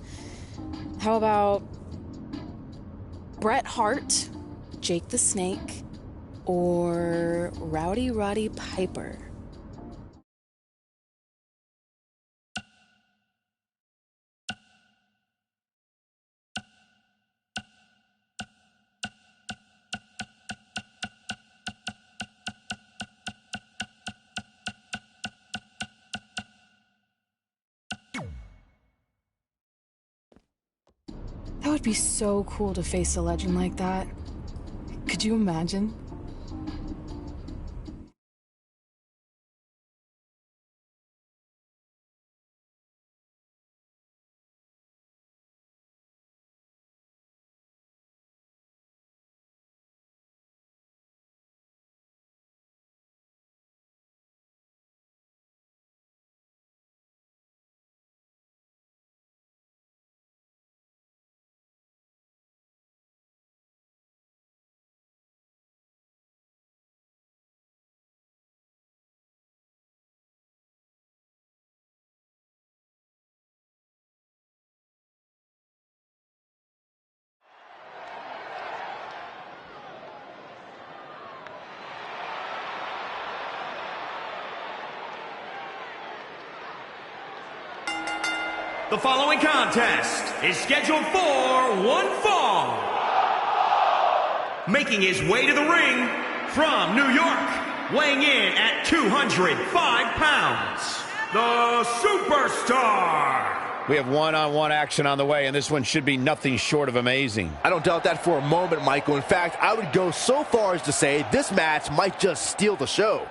[SPEAKER 7] How about Bret Hart, Jake the Snake, or Rowdy Roddy Piper? That would be so cool to face a legend like that. Could you imagine?
[SPEAKER 12] The following contest is scheduled for one fall. Making his way to the ring from New York, weighing in at 205 pounds, the Superstar.
[SPEAKER 2] We have one-on-one action on the way, and this one should be nothing short of amazing.
[SPEAKER 3] I don't doubt that for a moment, Michael. In fact, I would go so far as to say this match might just steal the show.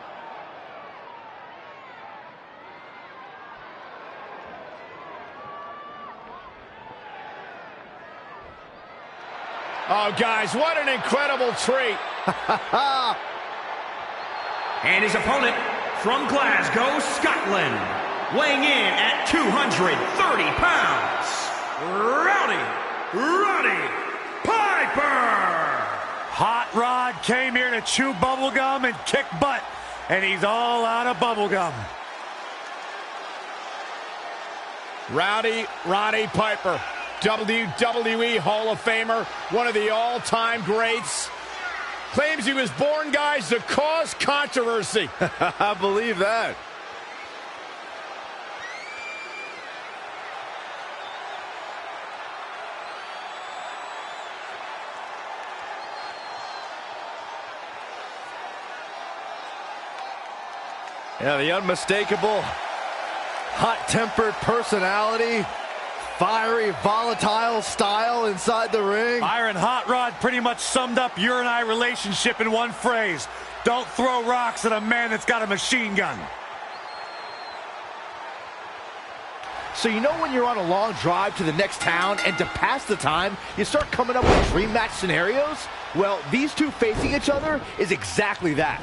[SPEAKER 2] Oh, guys, what an incredible treat.
[SPEAKER 12] And his opponent from Glasgow, Scotland, weighing in at 230 pounds, Roddy Piper.
[SPEAKER 4] Hot Rod came here to chew bubblegum and kick butt, and he's all out of bubblegum.
[SPEAKER 2] Roddy Piper, WWE Hall of Famer, one of the all-time greats. Claims he was born, guys, to cause controversy.
[SPEAKER 3] I believe that. Yeah, the unmistakable, hot-tempered personality, fiery, volatile style inside the ring.
[SPEAKER 4] Byron, Hot Rod pretty much summed up your and I relationship in one phrase. Don't throw rocks at a man that's got a machine gun.
[SPEAKER 3] So you know when you're on a long drive to the next town and to pass the time, you start coming up with dream match scenarios? Well, these two facing each other is exactly that.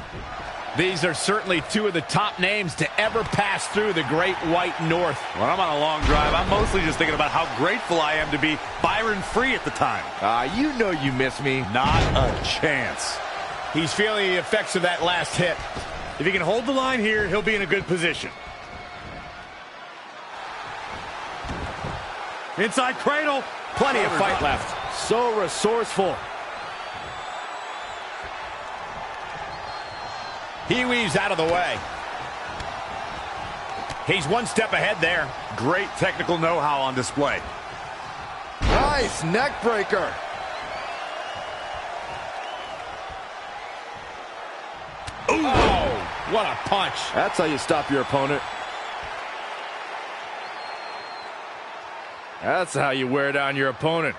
[SPEAKER 2] These are certainly two of the top names to ever pass through the Great White North.
[SPEAKER 4] When I'm on a long drive, I'm mostly just thinking about how grateful I am to be Byron free at the time.
[SPEAKER 3] You know you miss me.
[SPEAKER 4] Not a chance.
[SPEAKER 2] He's feeling the effects of that last hit.
[SPEAKER 4] If he can hold the line here, he'll be in a good position. Inside cradle.
[SPEAKER 2] Plenty of fight left.
[SPEAKER 3] So resourceful.
[SPEAKER 2] He weaves out of the way. He's one step ahead there.
[SPEAKER 4] Great technical know-how on display.
[SPEAKER 3] Nice neck breaker.
[SPEAKER 2] Ooh. Oh, what a punch.
[SPEAKER 3] That's how you stop your opponent. That's how you wear down your opponent.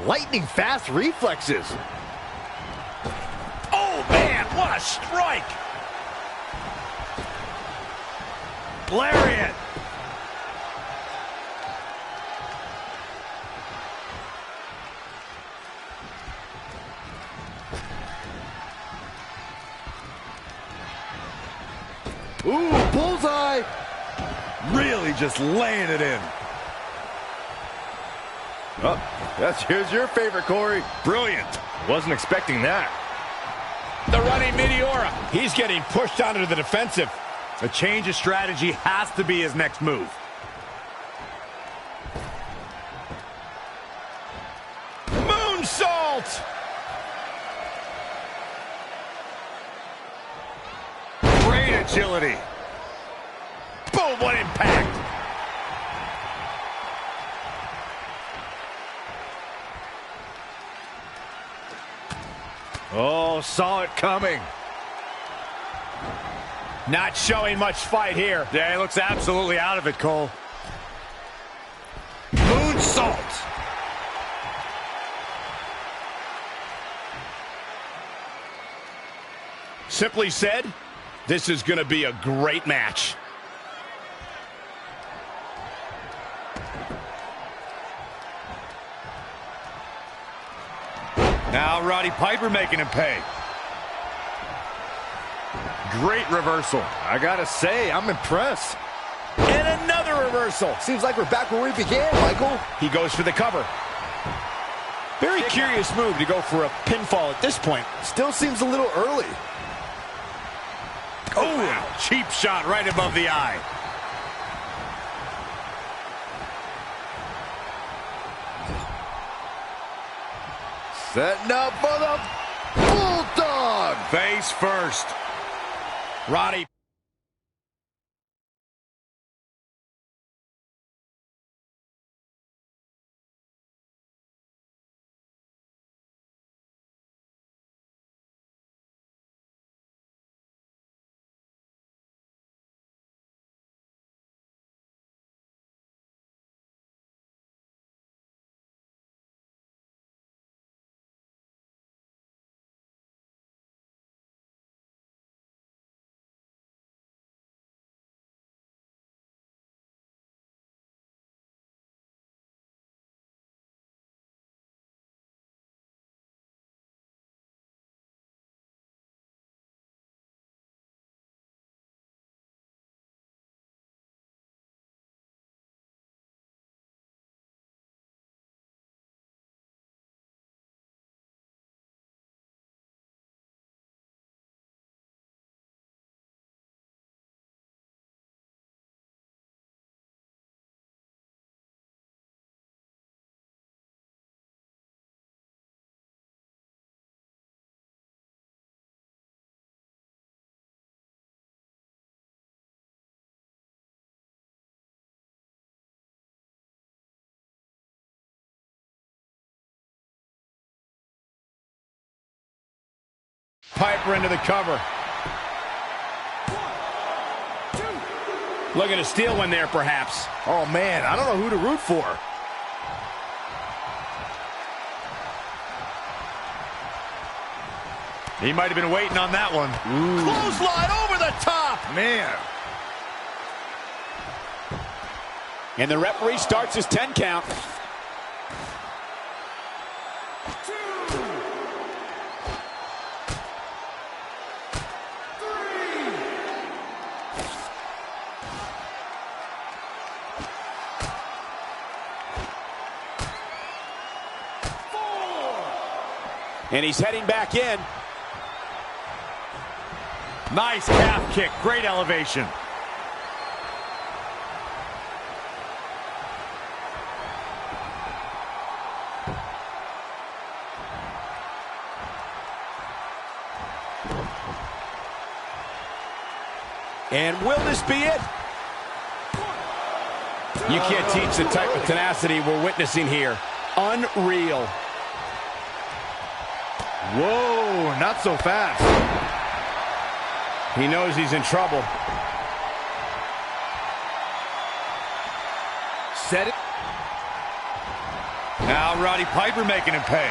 [SPEAKER 3] Lightning fast reflexes.
[SPEAKER 2] Oh, man, what a strike.
[SPEAKER 4] Lariat.
[SPEAKER 3] Ooh, bullseye.
[SPEAKER 4] Really just laying it in.
[SPEAKER 3] Oh, here's your favorite, Corey.
[SPEAKER 4] Brilliant.
[SPEAKER 3] Wasn't expecting that.
[SPEAKER 2] The running Meteora. He's getting pushed onto the defensive.
[SPEAKER 4] A change of strategy has to be his next move.
[SPEAKER 2] Moonsault.
[SPEAKER 4] Great agility.
[SPEAKER 2] Boom, what impact.
[SPEAKER 3] Oh, saw it coming.
[SPEAKER 2] Not showing much fight here.
[SPEAKER 4] Yeah, he looks absolutely out of it, Cole. Moonsault.
[SPEAKER 2] Simply said, this is going to be a great match.
[SPEAKER 4] Now Roddy Piper making him pay. Great reversal.
[SPEAKER 3] I gotta say, I'm impressed.
[SPEAKER 2] And another reversal.
[SPEAKER 3] Seems like we're back where we began, Michael.
[SPEAKER 2] He goes for the cover. Very curious move to go for a pinfall at this point.
[SPEAKER 3] Still seems a little early.
[SPEAKER 4] Oh, wow. Cheap shot right above the eye.
[SPEAKER 3] Setting up for the Bulldog.
[SPEAKER 4] Face first.
[SPEAKER 2] Roddy. Piper into the cover. Looking to steal one there, perhaps.
[SPEAKER 3] Oh, man, I don't know who to root for.
[SPEAKER 4] He might have been waiting on that one.
[SPEAKER 2] Clothesline over the top.
[SPEAKER 3] Man.
[SPEAKER 5] And the referee starts his 10 count. And he's heading back in.
[SPEAKER 4] Nice calf kick. Great elevation.
[SPEAKER 5] And will this be it?
[SPEAKER 2] You can't teach the type of tenacity we're witnessing here. Unreal.
[SPEAKER 3] Whoa, not so fast.
[SPEAKER 2] He knows he's in trouble.
[SPEAKER 3] Set it.
[SPEAKER 4] Now Roddy Piper making him pay.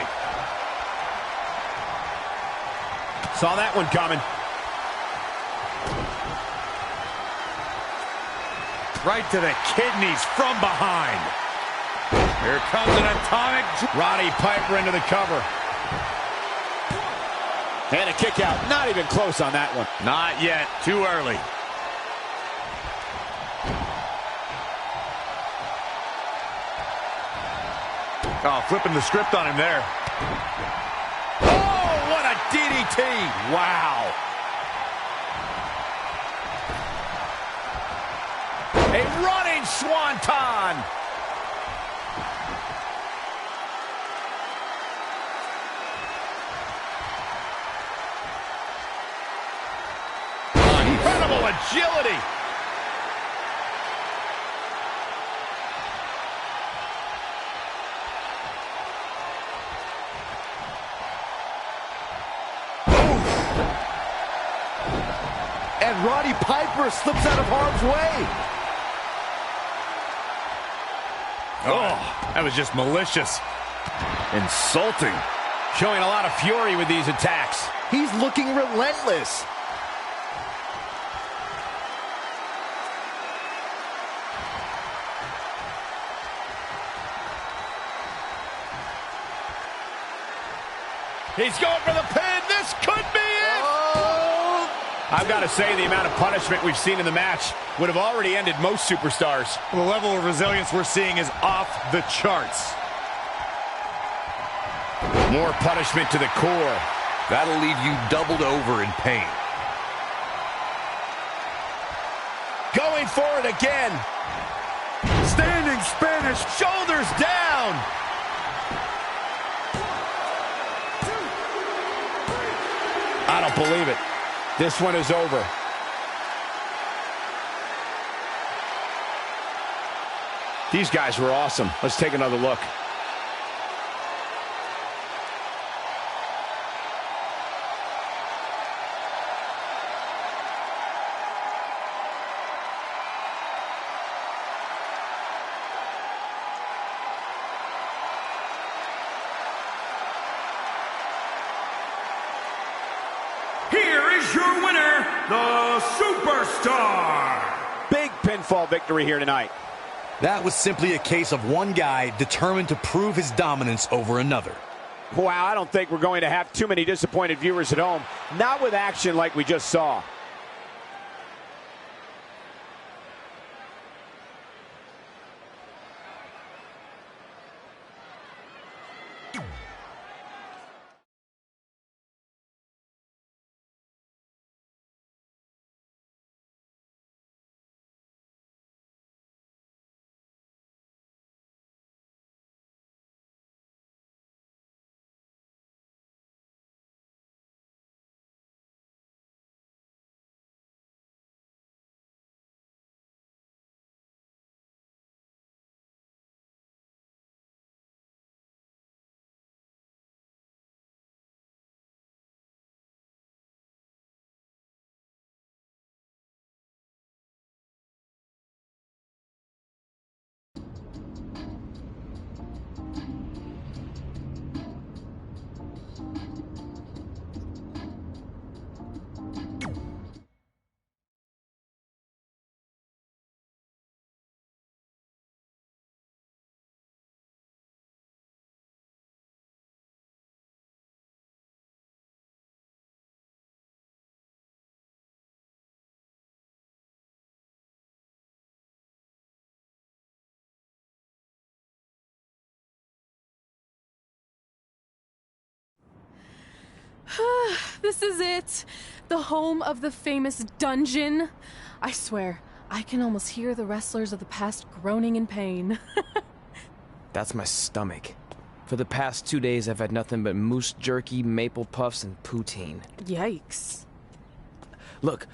[SPEAKER 2] Saw that one coming.
[SPEAKER 4] Right to the kidneys from behind. Here comes an atomic.
[SPEAKER 2] Roddy Piper into the cover.
[SPEAKER 5] And a kick out. Not even close on that one.
[SPEAKER 4] Not yet. Too early. Oh, flipping the script on him there.
[SPEAKER 2] Oh, what a DDT.
[SPEAKER 4] Wow.
[SPEAKER 2] A running swanton. Incredible agility.
[SPEAKER 3] And Roddy Piper slips out of harm's way.
[SPEAKER 4] Oh, that was just malicious. Insulting.
[SPEAKER 2] Showing a lot of fury with these attacks.
[SPEAKER 3] He's looking relentless.
[SPEAKER 2] He's going for the pin. This could be it. Oh. I've got to say, the amount of punishment we've seen in the match would have already ended most superstars.
[SPEAKER 4] The level of resilience we're seeing is off the charts.
[SPEAKER 2] More punishment to the core.
[SPEAKER 11] That'll leave you doubled over in pain.
[SPEAKER 2] Going for it again.
[SPEAKER 4] Standing Spanish.
[SPEAKER 2] Shoulders down. Out of don't believe it. This one is over. These guys were awesome. Let's take another look.
[SPEAKER 12] Here is your winner, the Superstar.
[SPEAKER 5] Big pinfall victory here tonight.
[SPEAKER 11] That was simply a case of one guy determined to prove his dominance over another.
[SPEAKER 5] Wow, I don't think we're going to have too many disappointed viewers at home. Not with action like we just saw.
[SPEAKER 7] This is it. The home of the famous dungeon. I swear, I can almost hear the wrestlers of the past groaning in pain.
[SPEAKER 6] That's my stomach. For the past 2 days, I've had nothing but moose jerky, maple puffs, and poutine.
[SPEAKER 7] Yikes.
[SPEAKER 6] Look,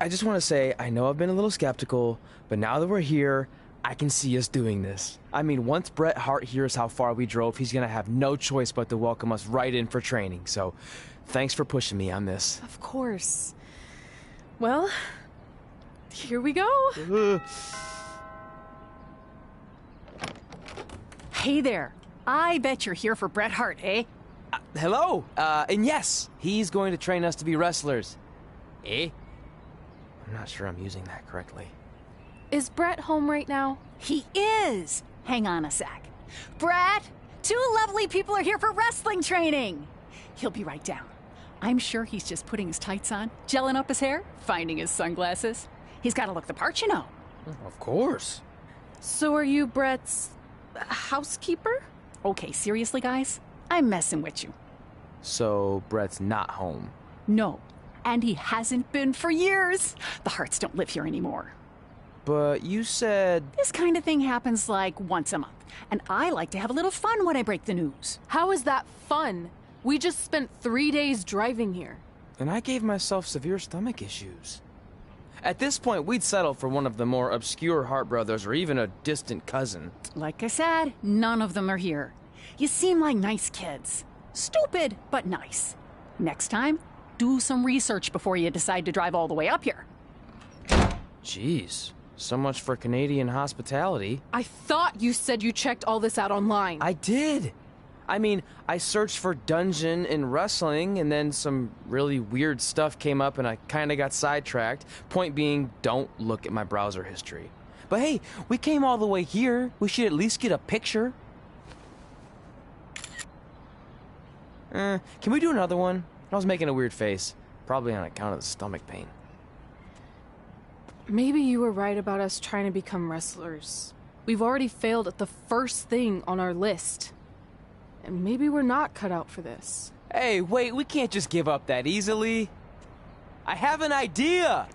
[SPEAKER 6] I just want to say, I know I've been a little skeptical, but now that we're here, I can see us doing this. I mean, once Bret Hart hears how far we drove, he's going to have no choice but to welcome us right in for training. So, thanks for pushing me on this.
[SPEAKER 7] Of course. Well, here we go.
[SPEAKER 16] Hey there. I bet you're here for Bret Hart, eh?
[SPEAKER 6] Hello. And yes, he's going to train us to be wrestlers. Eh? I'm not sure I'm using that correctly.
[SPEAKER 7] Is Bret home right now?
[SPEAKER 16] He is. Hang on a sec. Bret, 2 lovely people are here for wrestling training. He'll be right down. I'm sure he's just putting his tights on, gelling up his hair, finding his sunglasses. He's got to look the part, you know.
[SPEAKER 6] Of course.
[SPEAKER 7] So are you Bret's housekeeper?
[SPEAKER 16] Okay, seriously, guys? I'm messing with you.
[SPEAKER 6] So, Bret's not home?
[SPEAKER 16] No, and he hasn't been for years. The Harts don't live here anymore.
[SPEAKER 6] But you said...
[SPEAKER 16] This kind of thing happens like once a month, and I like to have a little fun when I break the news.
[SPEAKER 7] How is that fun? We just spent 3 days driving here.
[SPEAKER 6] And I gave myself severe stomach issues. At this point, we'd settle for one of the more obscure Hart brothers or even a distant cousin.
[SPEAKER 16] Like I said, none of them are here. You seem like nice kids. Stupid, but nice. Next time, do some research before you decide to drive all the way up here.
[SPEAKER 6] Jeez. So much for Canadian hospitality.
[SPEAKER 7] I thought you said you checked all this out online.
[SPEAKER 6] I did. I mean, I searched for dungeon in wrestling, and then some really weird stuff came up, and I kind of got sidetracked. Point being, don't look at my browser history. But hey, we came all the way here. We should at least get a picture. Can we do another one? I was making a weird face. Probably on account of the stomach pain.
[SPEAKER 7] Maybe you were right about us trying to become wrestlers. We've already failed at the first thing on our list. And maybe we're not cut out for this.
[SPEAKER 6] Hey, wait, we can't just give up that easily. I have an idea!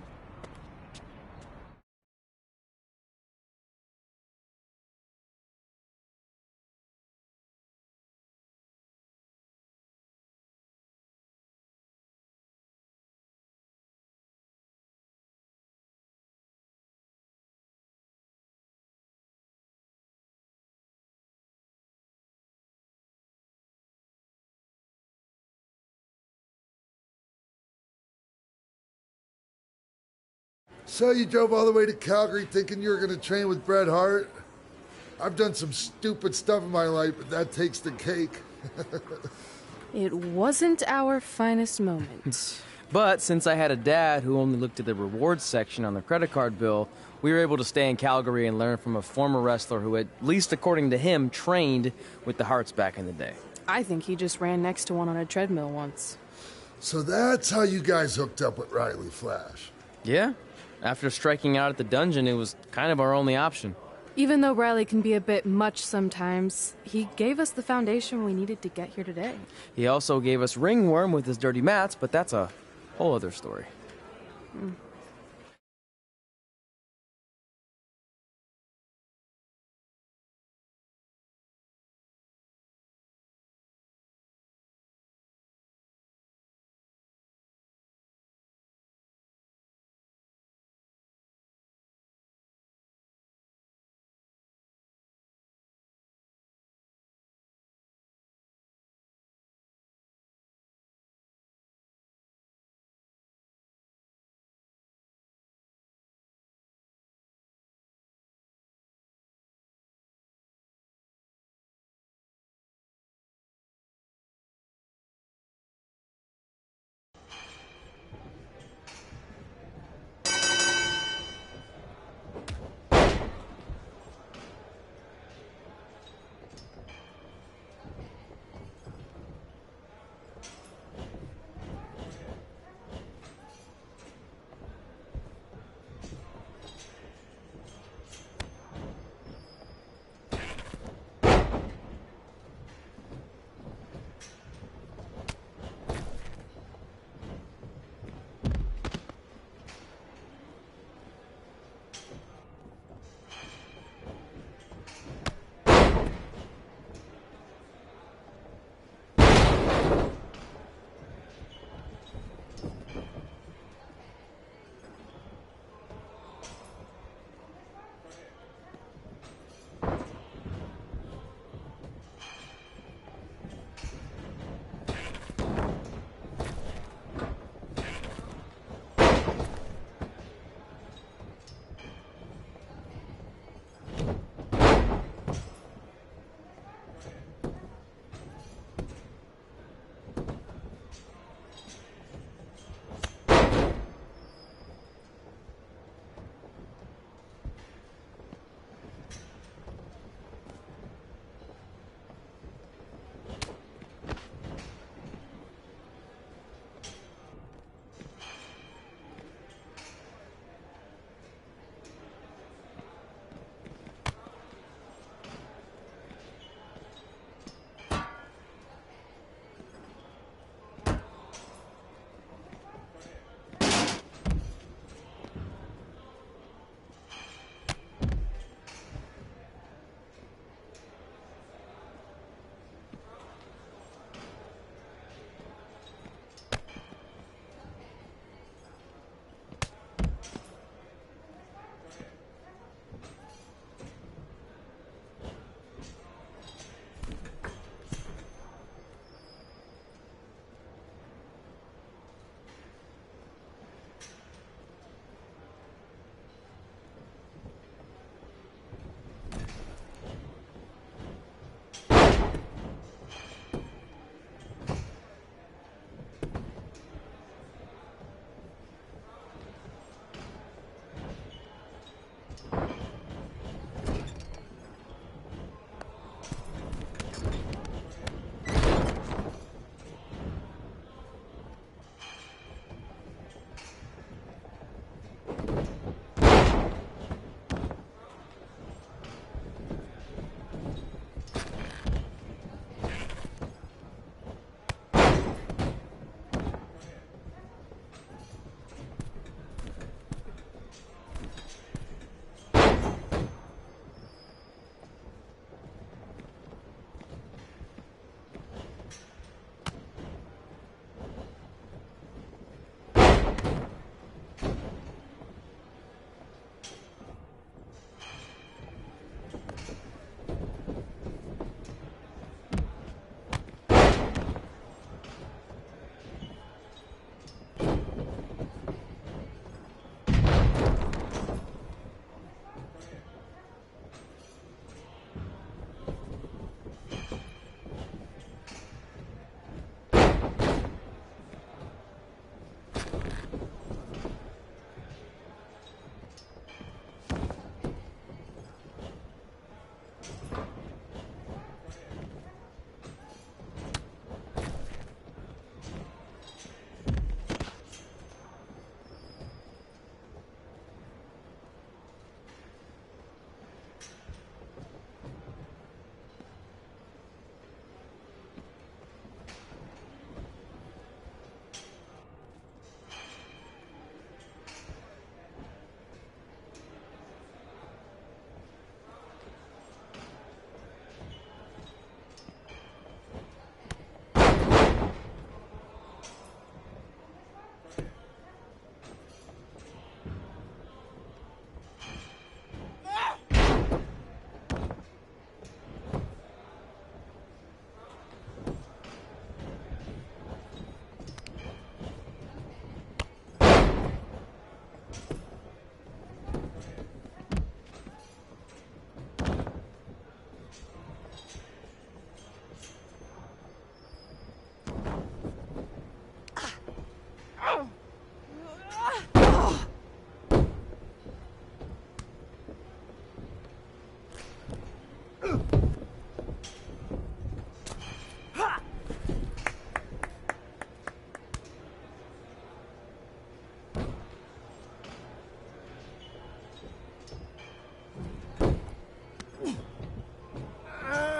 [SPEAKER 14] So you drove all the way to Calgary thinking you were going to train with Bret Hart? I've done some stupid stuff in my life, but that takes the cake.
[SPEAKER 17] It wasn't our finest moment.
[SPEAKER 6] But since I had a dad who only looked at the rewards section on the credit card bill, we were able to stay in Calgary and learn from a former wrestler who, at least according to him, trained with the Harts back in the day.
[SPEAKER 17] I think he just ran next to one on a treadmill once.
[SPEAKER 14] So that's how you guys hooked up with Riley Flash.
[SPEAKER 6] Yeah. After striking out at the dungeon, it was kind of our only option.
[SPEAKER 17] Even though Riley can be a bit much sometimes, he gave us the foundation we needed to get here today.
[SPEAKER 6] He also gave us Ringworm with his dirty mats, but that's a whole other story.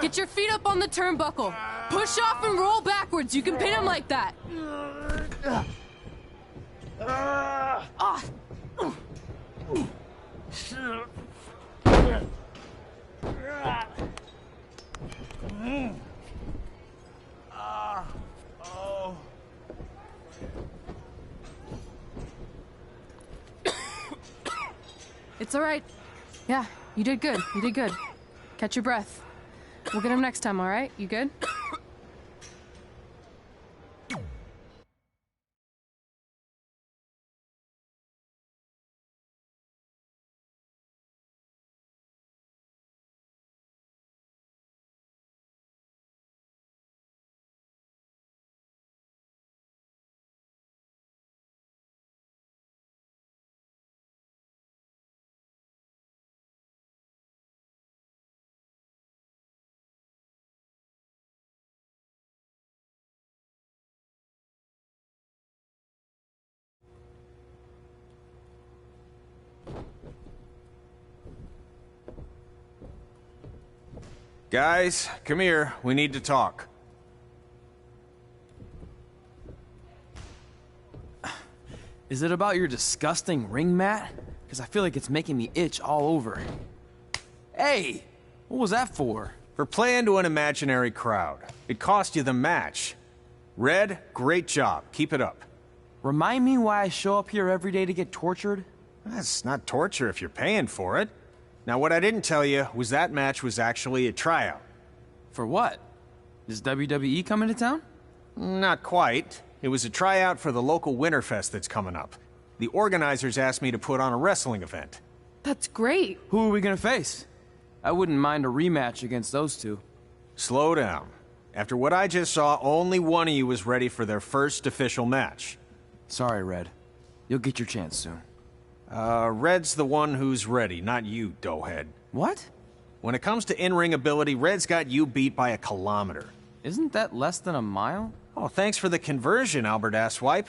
[SPEAKER 7] Get your feet up on the turnbuckle. Push off and roll backwards. You can pin him like that.
[SPEAKER 17] It's all right. Yeah, you did good. You did good. Catch your breath. We'll get him next time, all right? You good?
[SPEAKER 18] Guys, come here. We need to talk.
[SPEAKER 6] Is it about your disgusting ring mat? Because I feel like it's making me itch all over. Hey! What was that for?
[SPEAKER 18] For playing to an imaginary crowd. It cost you the match. Red, great job. Keep it up.
[SPEAKER 6] Remind me why I show up here every day to get tortured?
[SPEAKER 18] That's not torture if you're paying for it. Now, what I didn't tell you was that match was actually a tryout.
[SPEAKER 6] For what? Is WWE coming to town?
[SPEAKER 18] Not quite. It was a tryout for the local Winterfest that's coming up. The organizers asked me to put on a wrestling event.
[SPEAKER 17] That's great.
[SPEAKER 6] Who are we gonna face? I wouldn't mind a rematch against those two.
[SPEAKER 18] Slow down. After what I just saw, only one of you was ready for their first official match.
[SPEAKER 6] Sorry, Red. You'll get your chance soon.
[SPEAKER 18] Red's the one who's ready, not you, doughhead.
[SPEAKER 6] What?
[SPEAKER 18] When it comes to in-ring ability, Red's got you beat by a kilometer.
[SPEAKER 6] Isn't that less than a mile?
[SPEAKER 18] Oh, thanks for the conversion, Albert Asswipe.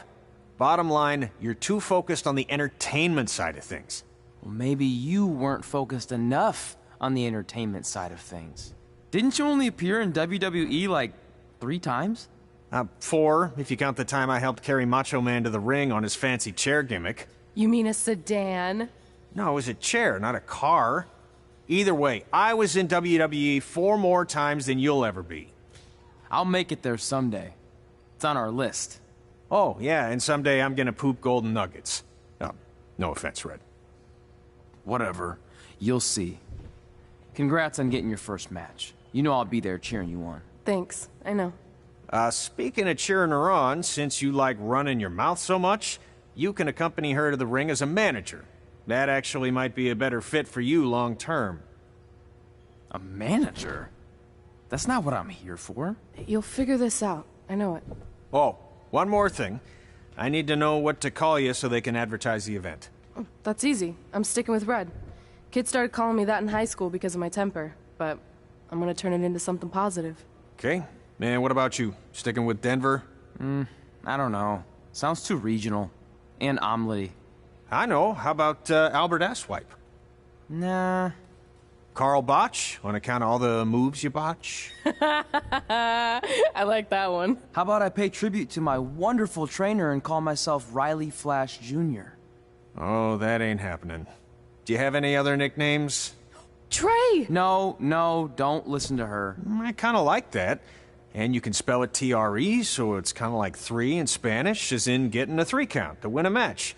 [SPEAKER 18] Bottom line, you're too focused on the entertainment side of things.
[SPEAKER 6] Well, maybe you weren't focused enough on the entertainment side of things. Didn't you only appear in WWE like 3 times?
[SPEAKER 18] 4, if you count the time I helped carry Macho Man to the ring on his fancy chair gimmick.
[SPEAKER 17] You mean a sedan?
[SPEAKER 18] No, it was a chair, not a car. Either way, I was in WWE 4 more times than you'll ever be.
[SPEAKER 6] I'll make it there someday. It's on our list.
[SPEAKER 18] Oh, yeah, and someday I'm gonna poop golden nuggets. No offense, Red.
[SPEAKER 6] Whatever. You'll see. Congrats on getting your first match. You know I'll be there cheering you on.
[SPEAKER 17] Thanks. I know.
[SPEAKER 18] Speaking of cheering her on, since you like running your mouth so much, you can accompany her to the ring as a manager. That actually might be a better fit for you long term.
[SPEAKER 6] A manager? That's not what I'm here for.
[SPEAKER 17] You'll figure this out. I know it.
[SPEAKER 18] Oh, one more thing. I need to know what to call you so they can advertise the event.
[SPEAKER 17] That's easy. I'm sticking with Red. Kids started calling me that in high school because of my temper, but I'm gonna turn it into something positive.
[SPEAKER 18] Okay. And what about you? Sticking with Denver?
[SPEAKER 6] I don't know. Sounds too regional. And omelette-y.
[SPEAKER 18] I know. How about Albert Asswipe?
[SPEAKER 6] Nah.
[SPEAKER 18] Carl Botch, on account of all the moves you botch?
[SPEAKER 17] I like that one.
[SPEAKER 6] How about I pay tribute to my wonderful trainer and call myself Riley Flash Jr.?
[SPEAKER 18] Oh, that ain't happening. Do you have any other nicknames?
[SPEAKER 17] Trey!
[SPEAKER 6] No, don't listen to her.
[SPEAKER 18] I kind of like that. And you can spell it T-R-E, so it's kind of like 3 in Spanish, as in getting a 3 count to win a match.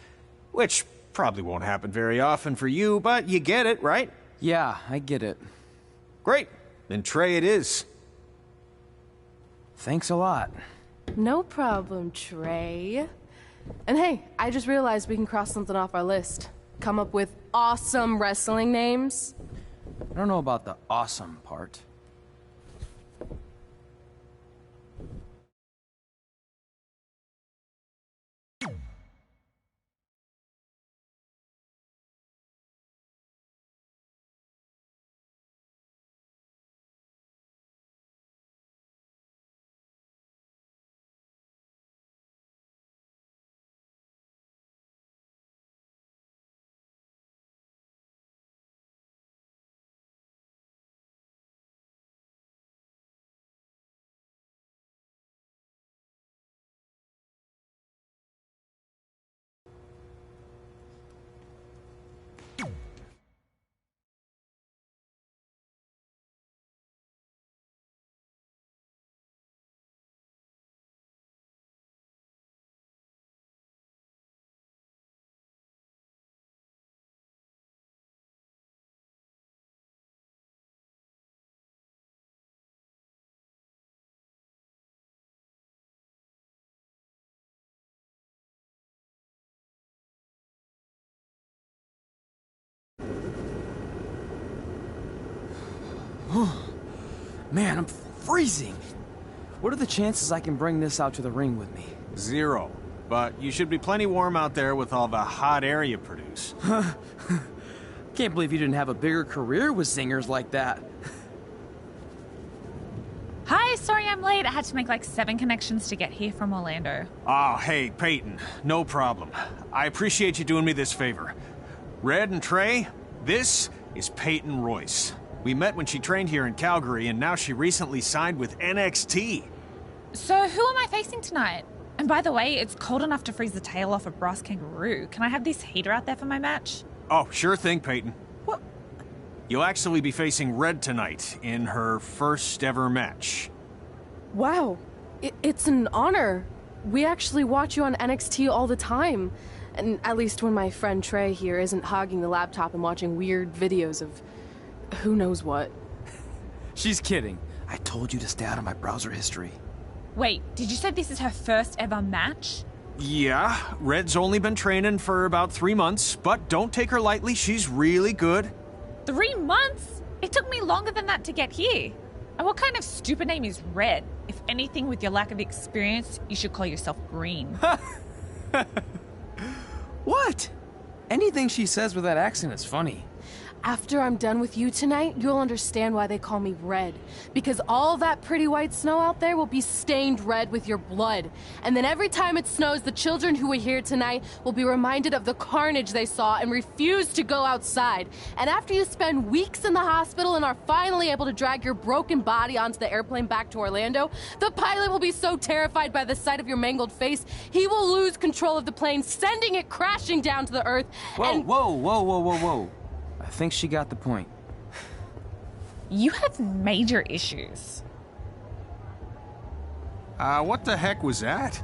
[SPEAKER 18] Which probably won't happen very often for you, but you get it, right?
[SPEAKER 6] Yeah, I get it.
[SPEAKER 18] Great. Then Trey it is.
[SPEAKER 6] Thanks a lot.
[SPEAKER 17] No problem, Trey. And hey, I just realized we can cross something off our list. Come up with awesome wrestling names.
[SPEAKER 6] I don't know about the awesome part. Man, I'm freezing. What are the chances I can bring this out to the ring with me?
[SPEAKER 18] 0. But you should be plenty warm out there with all the hot air you produce.
[SPEAKER 6] Can't believe you didn't have a bigger career with zingers like that.
[SPEAKER 19] Hi, sorry I'm late. I had to make like 7 connections to get here from Orlando.
[SPEAKER 18] Oh, hey, Peyton. No problem. I appreciate you doing me this favor. Red and Trey, this is Peyton Royce. We met when she trained here in Calgary, and now she recently signed with NXT.
[SPEAKER 19] So who am I facing tonight? And by the way, it's cold enough to freeze the tail off a brass kangaroo. Can I have this heater out there for my match?
[SPEAKER 18] Oh, sure thing, Peyton.
[SPEAKER 19] What?
[SPEAKER 18] You'll actually be facing Red tonight in her first ever match.
[SPEAKER 17] Wow, it's an honor. We actually watch you on NXT all the time. And at least when my friend Trey here isn't hogging the laptop and watching weird videos of who knows what.
[SPEAKER 6] She's kidding. I told you to stay out of my browser history.
[SPEAKER 19] Wait, did you say this is her first ever match?
[SPEAKER 18] Yeah, Red's only been training for about 3 months, but don't take her lightly, she's really good.
[SPEAKER 19] 3 months? It took me longer than that to get here. And what kind of stupid name is Red? If anything, with your lack of experience, you should call yourself Green.
[SPEAKER 6] What? Anything she says with that accent is funny.
[SPEAKER 17] After I'm done with you tonight, you'll understand why they call me Red. Because all that pretty white snow out there will be stained red with your blood. And then every time it snows, the children who were here tonight will be reminded of the carnage they saw and refuse to go outside. And after you spend weeks in the hospital and are finally able to drag your broken body onto the airplane back to Orlando, the pilot will be so terrified by the sight of your mangled face, he will lose control of the plane, sending it crashing down to the earth.
[SPEAKER 6] Whoa. I think she got the point.
[SPEAKER 19] You have major issues.
[SPEAKER 18] What the heck was that?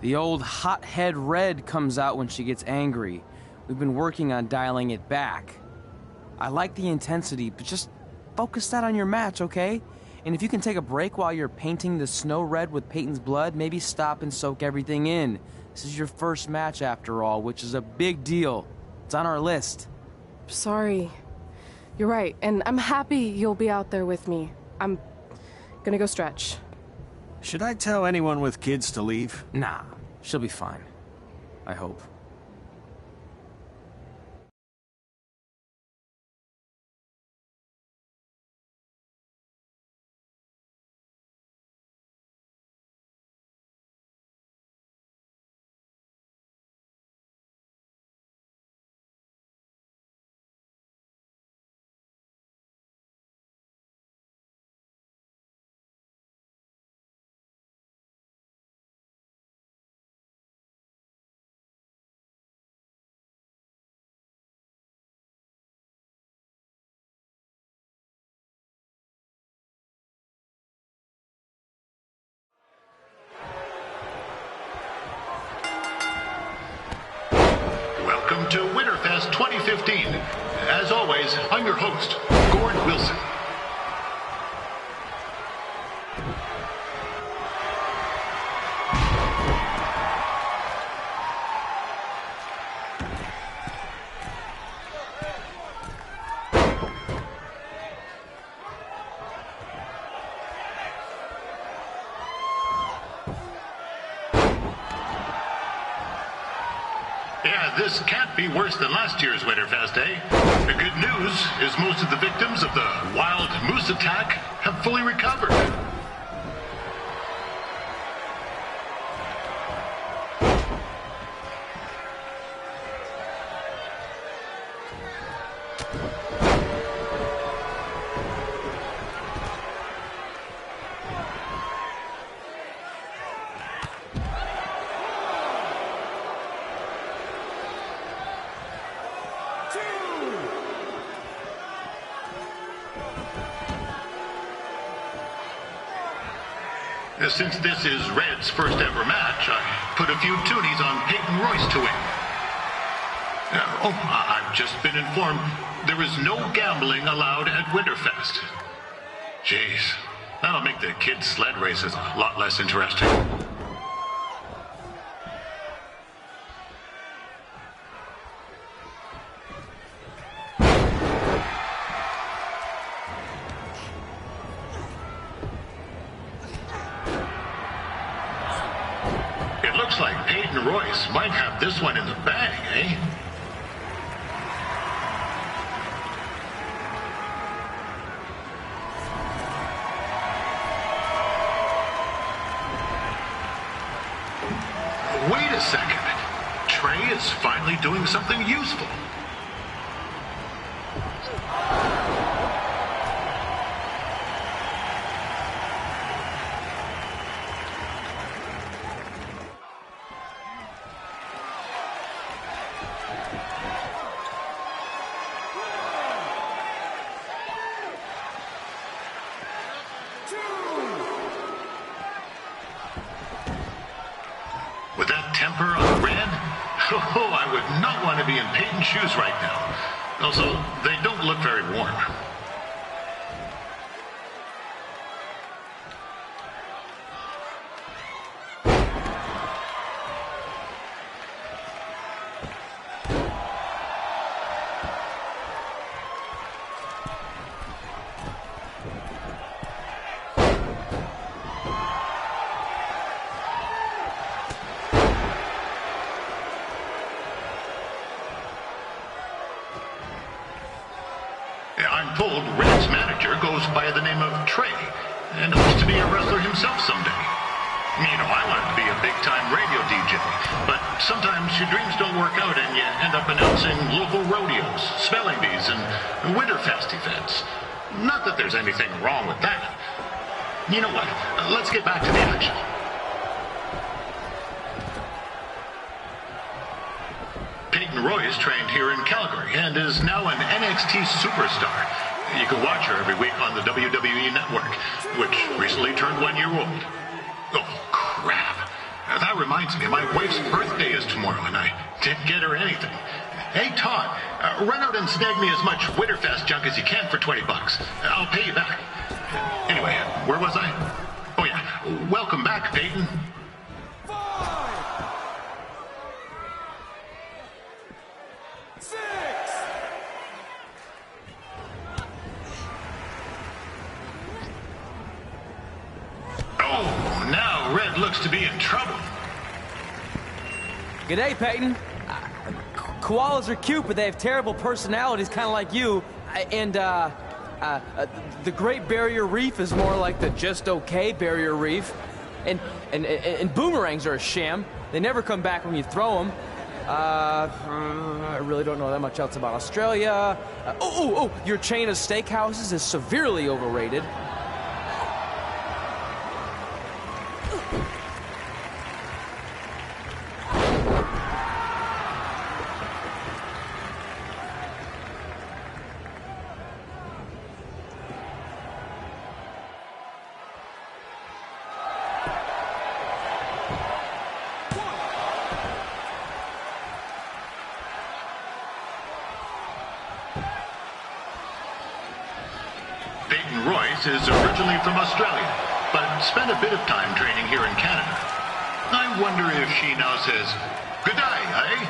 [SPEAKER 6] The old hothead Red comes out when she gets angry. We've been working on dialing it back. I like the intensity, but just focus that on your match, okay? And if you can take a break while you're painting the snow red with Peyton's blood, maybe stop and soak everything in. This is your first match after all, which is a big deal. It's on our list.
[SPEAKER 17] Sorry. You're right, and I'm happy you'll be out there with me. I'm gonna go stretch.
[SPEAKER 18] Should I tell anyone with kids to leave?
[SPEAKER 6] Nah, she'll be fine. I hope.
[SPEAKER 20] Welcome to Winterfest 2015. As always, I'm your host, Gord Wilson. Yeah, this can't be worse than last year's Winterfest, eh? The good news is most of the victims of the wild moose attack have fully recovered. Since this is Red's first ever match, I put a few toonies on Peyton Royce to win. I've just been informed there is no gambling allowed at Winterfest. Jeez, that'll make the kids' sled races a lot less interesting. this one in the bag, eh? Wait a second. Trey is finally doing something useful. With that temper on Red, oh, I would not want to be in Peyton's shoes right now. Also, they don't look very warm. I'm told Red's manager goes by the name of Trey and hopes to be a wrestler himself someday. You know, I wanted to be a big-time radio DJ, but sometimes your dreams don't work out and you end up announcing local rodeos, spelling bees, and Winterfest events. Not that there's anything wrong with that. You know what? Let's get back to the action. Peyton Royce trained here in Calgary and is now an NXT superstar. You can watch her every week on the WWE Network, which recently turned 1 year old. Oh, crap. That reminds me, my wife's birthday is tomorrow, and I didn't get her anything. Hey, Todd, run out and snag me as much Winterfest junk as you can for $20. I'll pay you back. Anyway, where was I? Oh, yeah. Welcome back, Peyton. Oh, now Red looks to be in trouble.
[SPEAKER 8] G'day, Peyton. Koalas are cute, but they have terrible personalities, kind of like you. And, the Great Barrier Reef is more like the just okay Barrier Reef. And boomerangs are a sham. They never come back when you throw them. I really don't know that much else about Australia. Your chain of steakhouses is severely overrated.
[SPEAKER 20] Peyton Royce is originally from Australia, but spent a bit of time training here in Canada. I wonder if she now says, "Good day, eh?"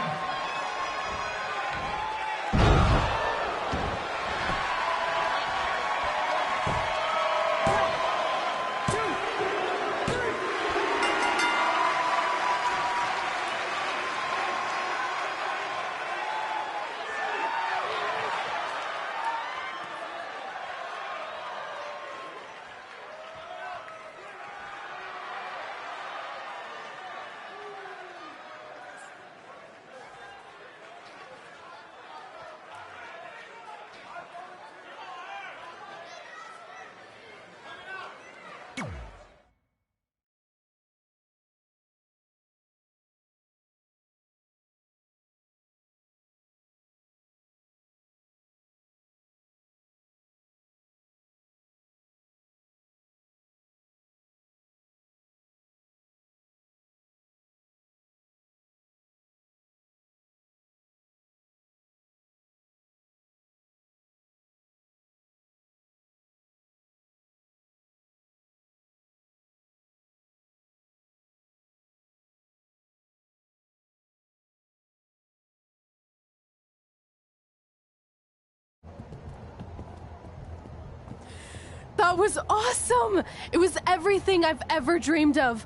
[SPEAKER 17] That was awesome! It was everything I've ever dreamed of.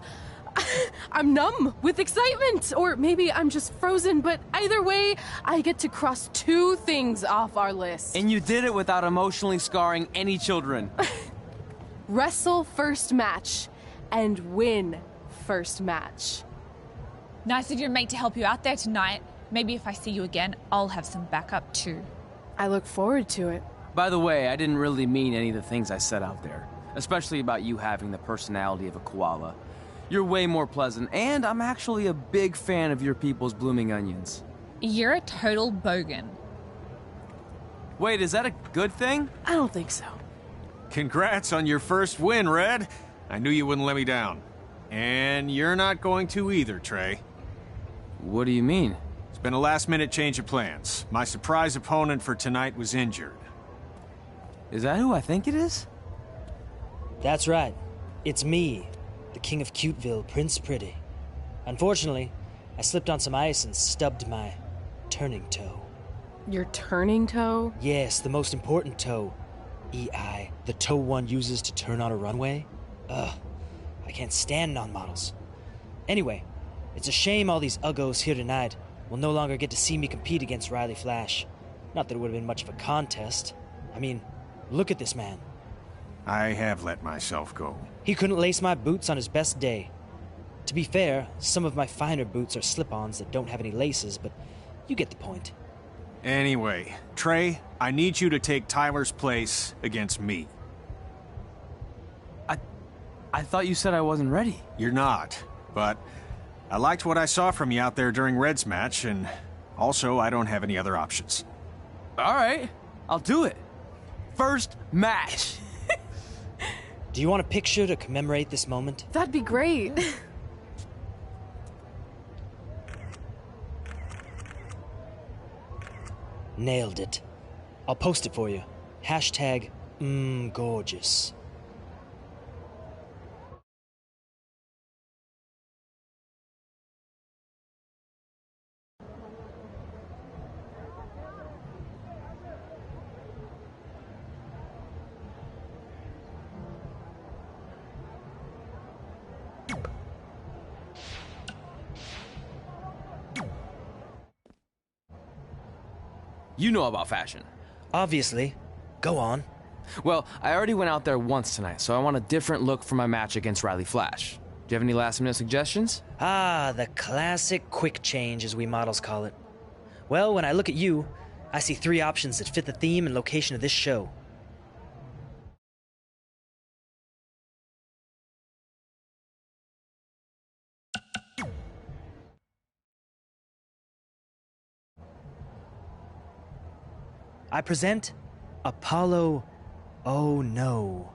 [SPEAKER 17] I'm numb with excitement, or maybe I'm just frozen, but either way, I get to cross 2 things off our list.
[SPEAKER 8] And you did it without emotionally scarring any children.
[SPEAKER 17] Wrestle first match and win first match.
[SPEAKER 19] Nice of your mate to help you out there tonight. Maybe if I see you again, I'll have some backup too.
[SPEAKER 17] I look forward to it.
[SPEAKER 6] By the way, I didn't really mean any of the things I said out there, especially about you having the personality of a koala. You're way more pleasant, and I'm actually a big fan of your people's blooming onions.
[SPEAKER 19] You're a total bogan.
[SPEAKER 6] Wait, is that a good thing?
[SPEAKER 17] I don't think so.
[SPEAKER 18] Congrats on your first win, Red. I knew you wouldn't let me down. And you're not going to either, Trey.
[SPEAKER 6] What do you mean?
[SPEAKER 18] It's been a last-minute change of plans. My surprise opponent for tonight was injured.
[SPEAKER 6] Is that who I think it is?
[SPEAKER 21] That's right. It's me, the King of Cuteville, Prince Pretty. Unfortunately, I slipped on some ice and stubbed my turning toe.
[SPEAKER 17] Your turning toe?
[SPEAKER 21] Yes, the most important toe. EI, the toe one uses to turn on a runway. Ugh, I can't stand non-models. Anyway, it's a shame all these uggos here tonight will no longer get to see me compete against Riley Flash. Not that it would have been much of a contest. I mean, look at this man.
[SPEAKER 18] I have let myself go.
[SPEAKER 21] He couldn't lace my boots on his best day. To be fair, some of my finer boots are slip-ons that don't have any laces, but you get the point.
[SPEAKER 18] Anyway, Trey, I need you to take Tyler's place against me.
[SPEAKER 6] I thought you said I wasn't ready.
[SPEAKER 18] You're not, but I liked what I saw from you out there during Red's match, and also I don't have any other options.
[SPEAKER 6] All right, I'll do it. First match.
[SPEAKER 21] Do you want a picture to commemorate this moment?
[SPEAKER 17] That'd be great.
[SPEAKER 21] Nailed it. I'll post it for you. Hashtag gorgeous.
[SPEAKER 6] You know about fashion.
[SPEAKER 21] Obviously. Go on.
[SPEAKER 6] Well, I already went out there once tonight, so I want a different look for my match against Riley Flash. Do you have any last-minute suggestions?
[SPEAKER 21] Ah, the classic quick change, as we models call it. Well, when I look at you, I see 3 options that fit the theme and location of this show. I present Apollo Oh No.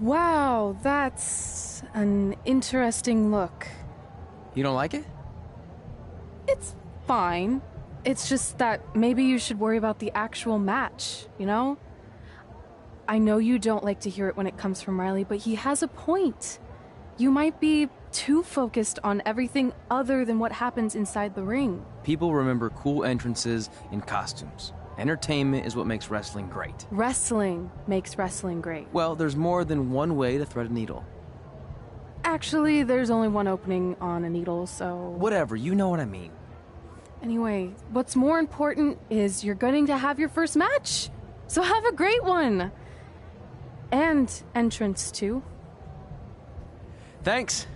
[SPEAKER 17] Wow, that's an interesting look.
[SPEAKER 6] You don't like it?
[SPEAKER 17] It's fine. It's just that maybe you should worry about the actual match, you know? I know you don't like to hear it when it comes from Riley, but he has a point. You might be too focused on everything other than what happens inside the ring.
[SPEAKER 6] People remember cool entrances and costumes. Entertainment is what makes wrestling great.
[SPEAKER 17] Wrestling makes wrestling great.
[SPEAKER 6] Well, there's more than one way to thread a needle.
[SPEAKER 17] Actually, there's only one opening on a needle, so...
[SPEAKER 6] Whatever, you know what I mean.
[SPEAKER 17] Anyway, what's more important is you're going to have your first match. So have a great one. And entrance, too.
[SPEAKER 6] Thanks.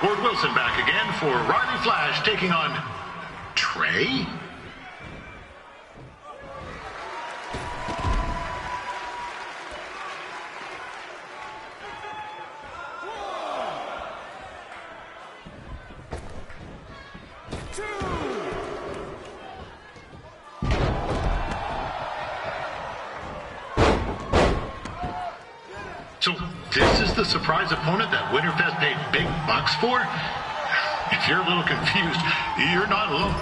[SPEAKER 20] Ward Wilson back again for Riley Flash taking on Trey? So this is the surprise opponent that Winterfest paid big bucks for? If you're a little confused, you're not alone.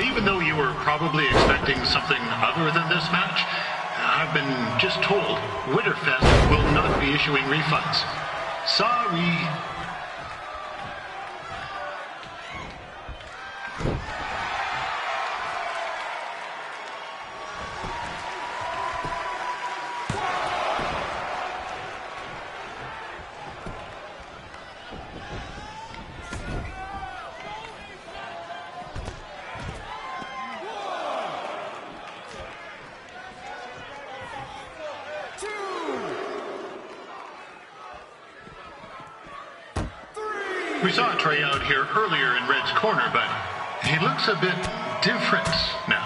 [SPEAKER 20] Even though you were probably expecting something other than this match, I've been just told Winterfest will not be issuing refunds. Sorry. We saw Trey out here earlier in Red's corner, but he looks a bit different now.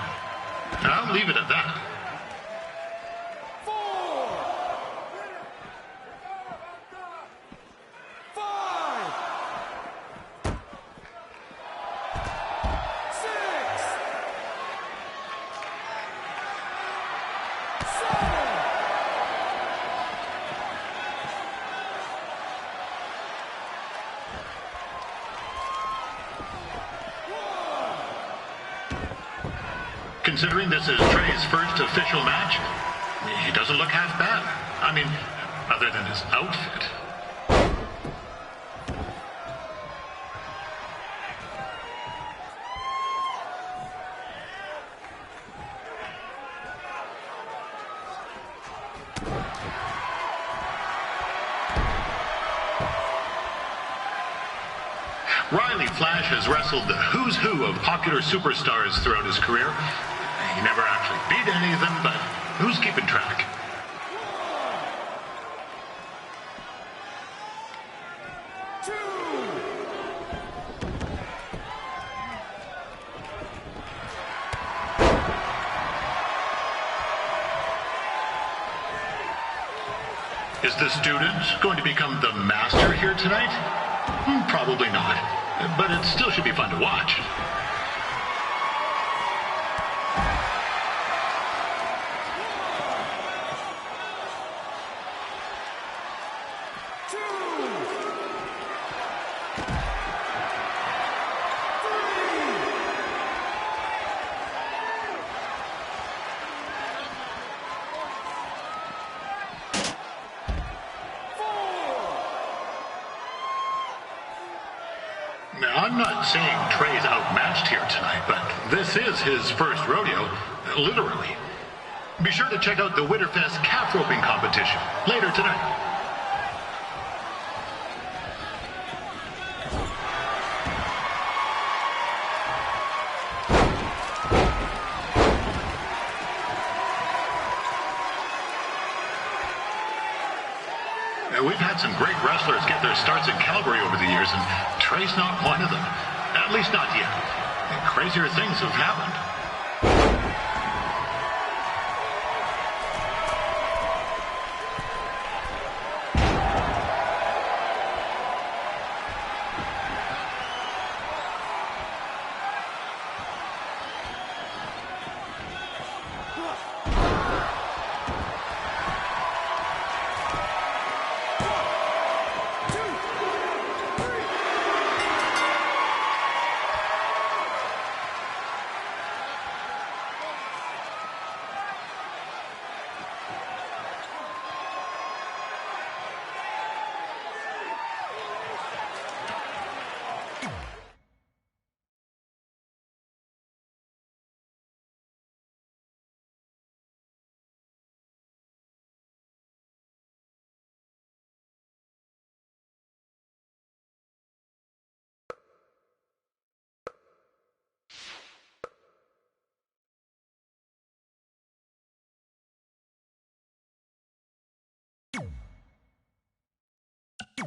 [SPEAKER 20] I'll leave it at that. Considering this is Trey's first official match, he doesn't look half bad. I mean, other than his outfit. Riley Flash has wrestled the who's who of popular superstars throughout his career. He never actually beat any of them, but who's keeping track? Is the student going to become the master here tonight? Probably not, but it still should be fun to watch. Now, I'm not saying Trey's outmatched here tonight, but this is his first rodeo, literally. Be sure to check out the Winterfest calf roping competition later tonight. We've had some great wrestlers get their starts in Calgary over the years, and Trey's not one of them. At least not yet. Crazier things have happened.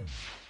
[SPEAKER 9] Bye.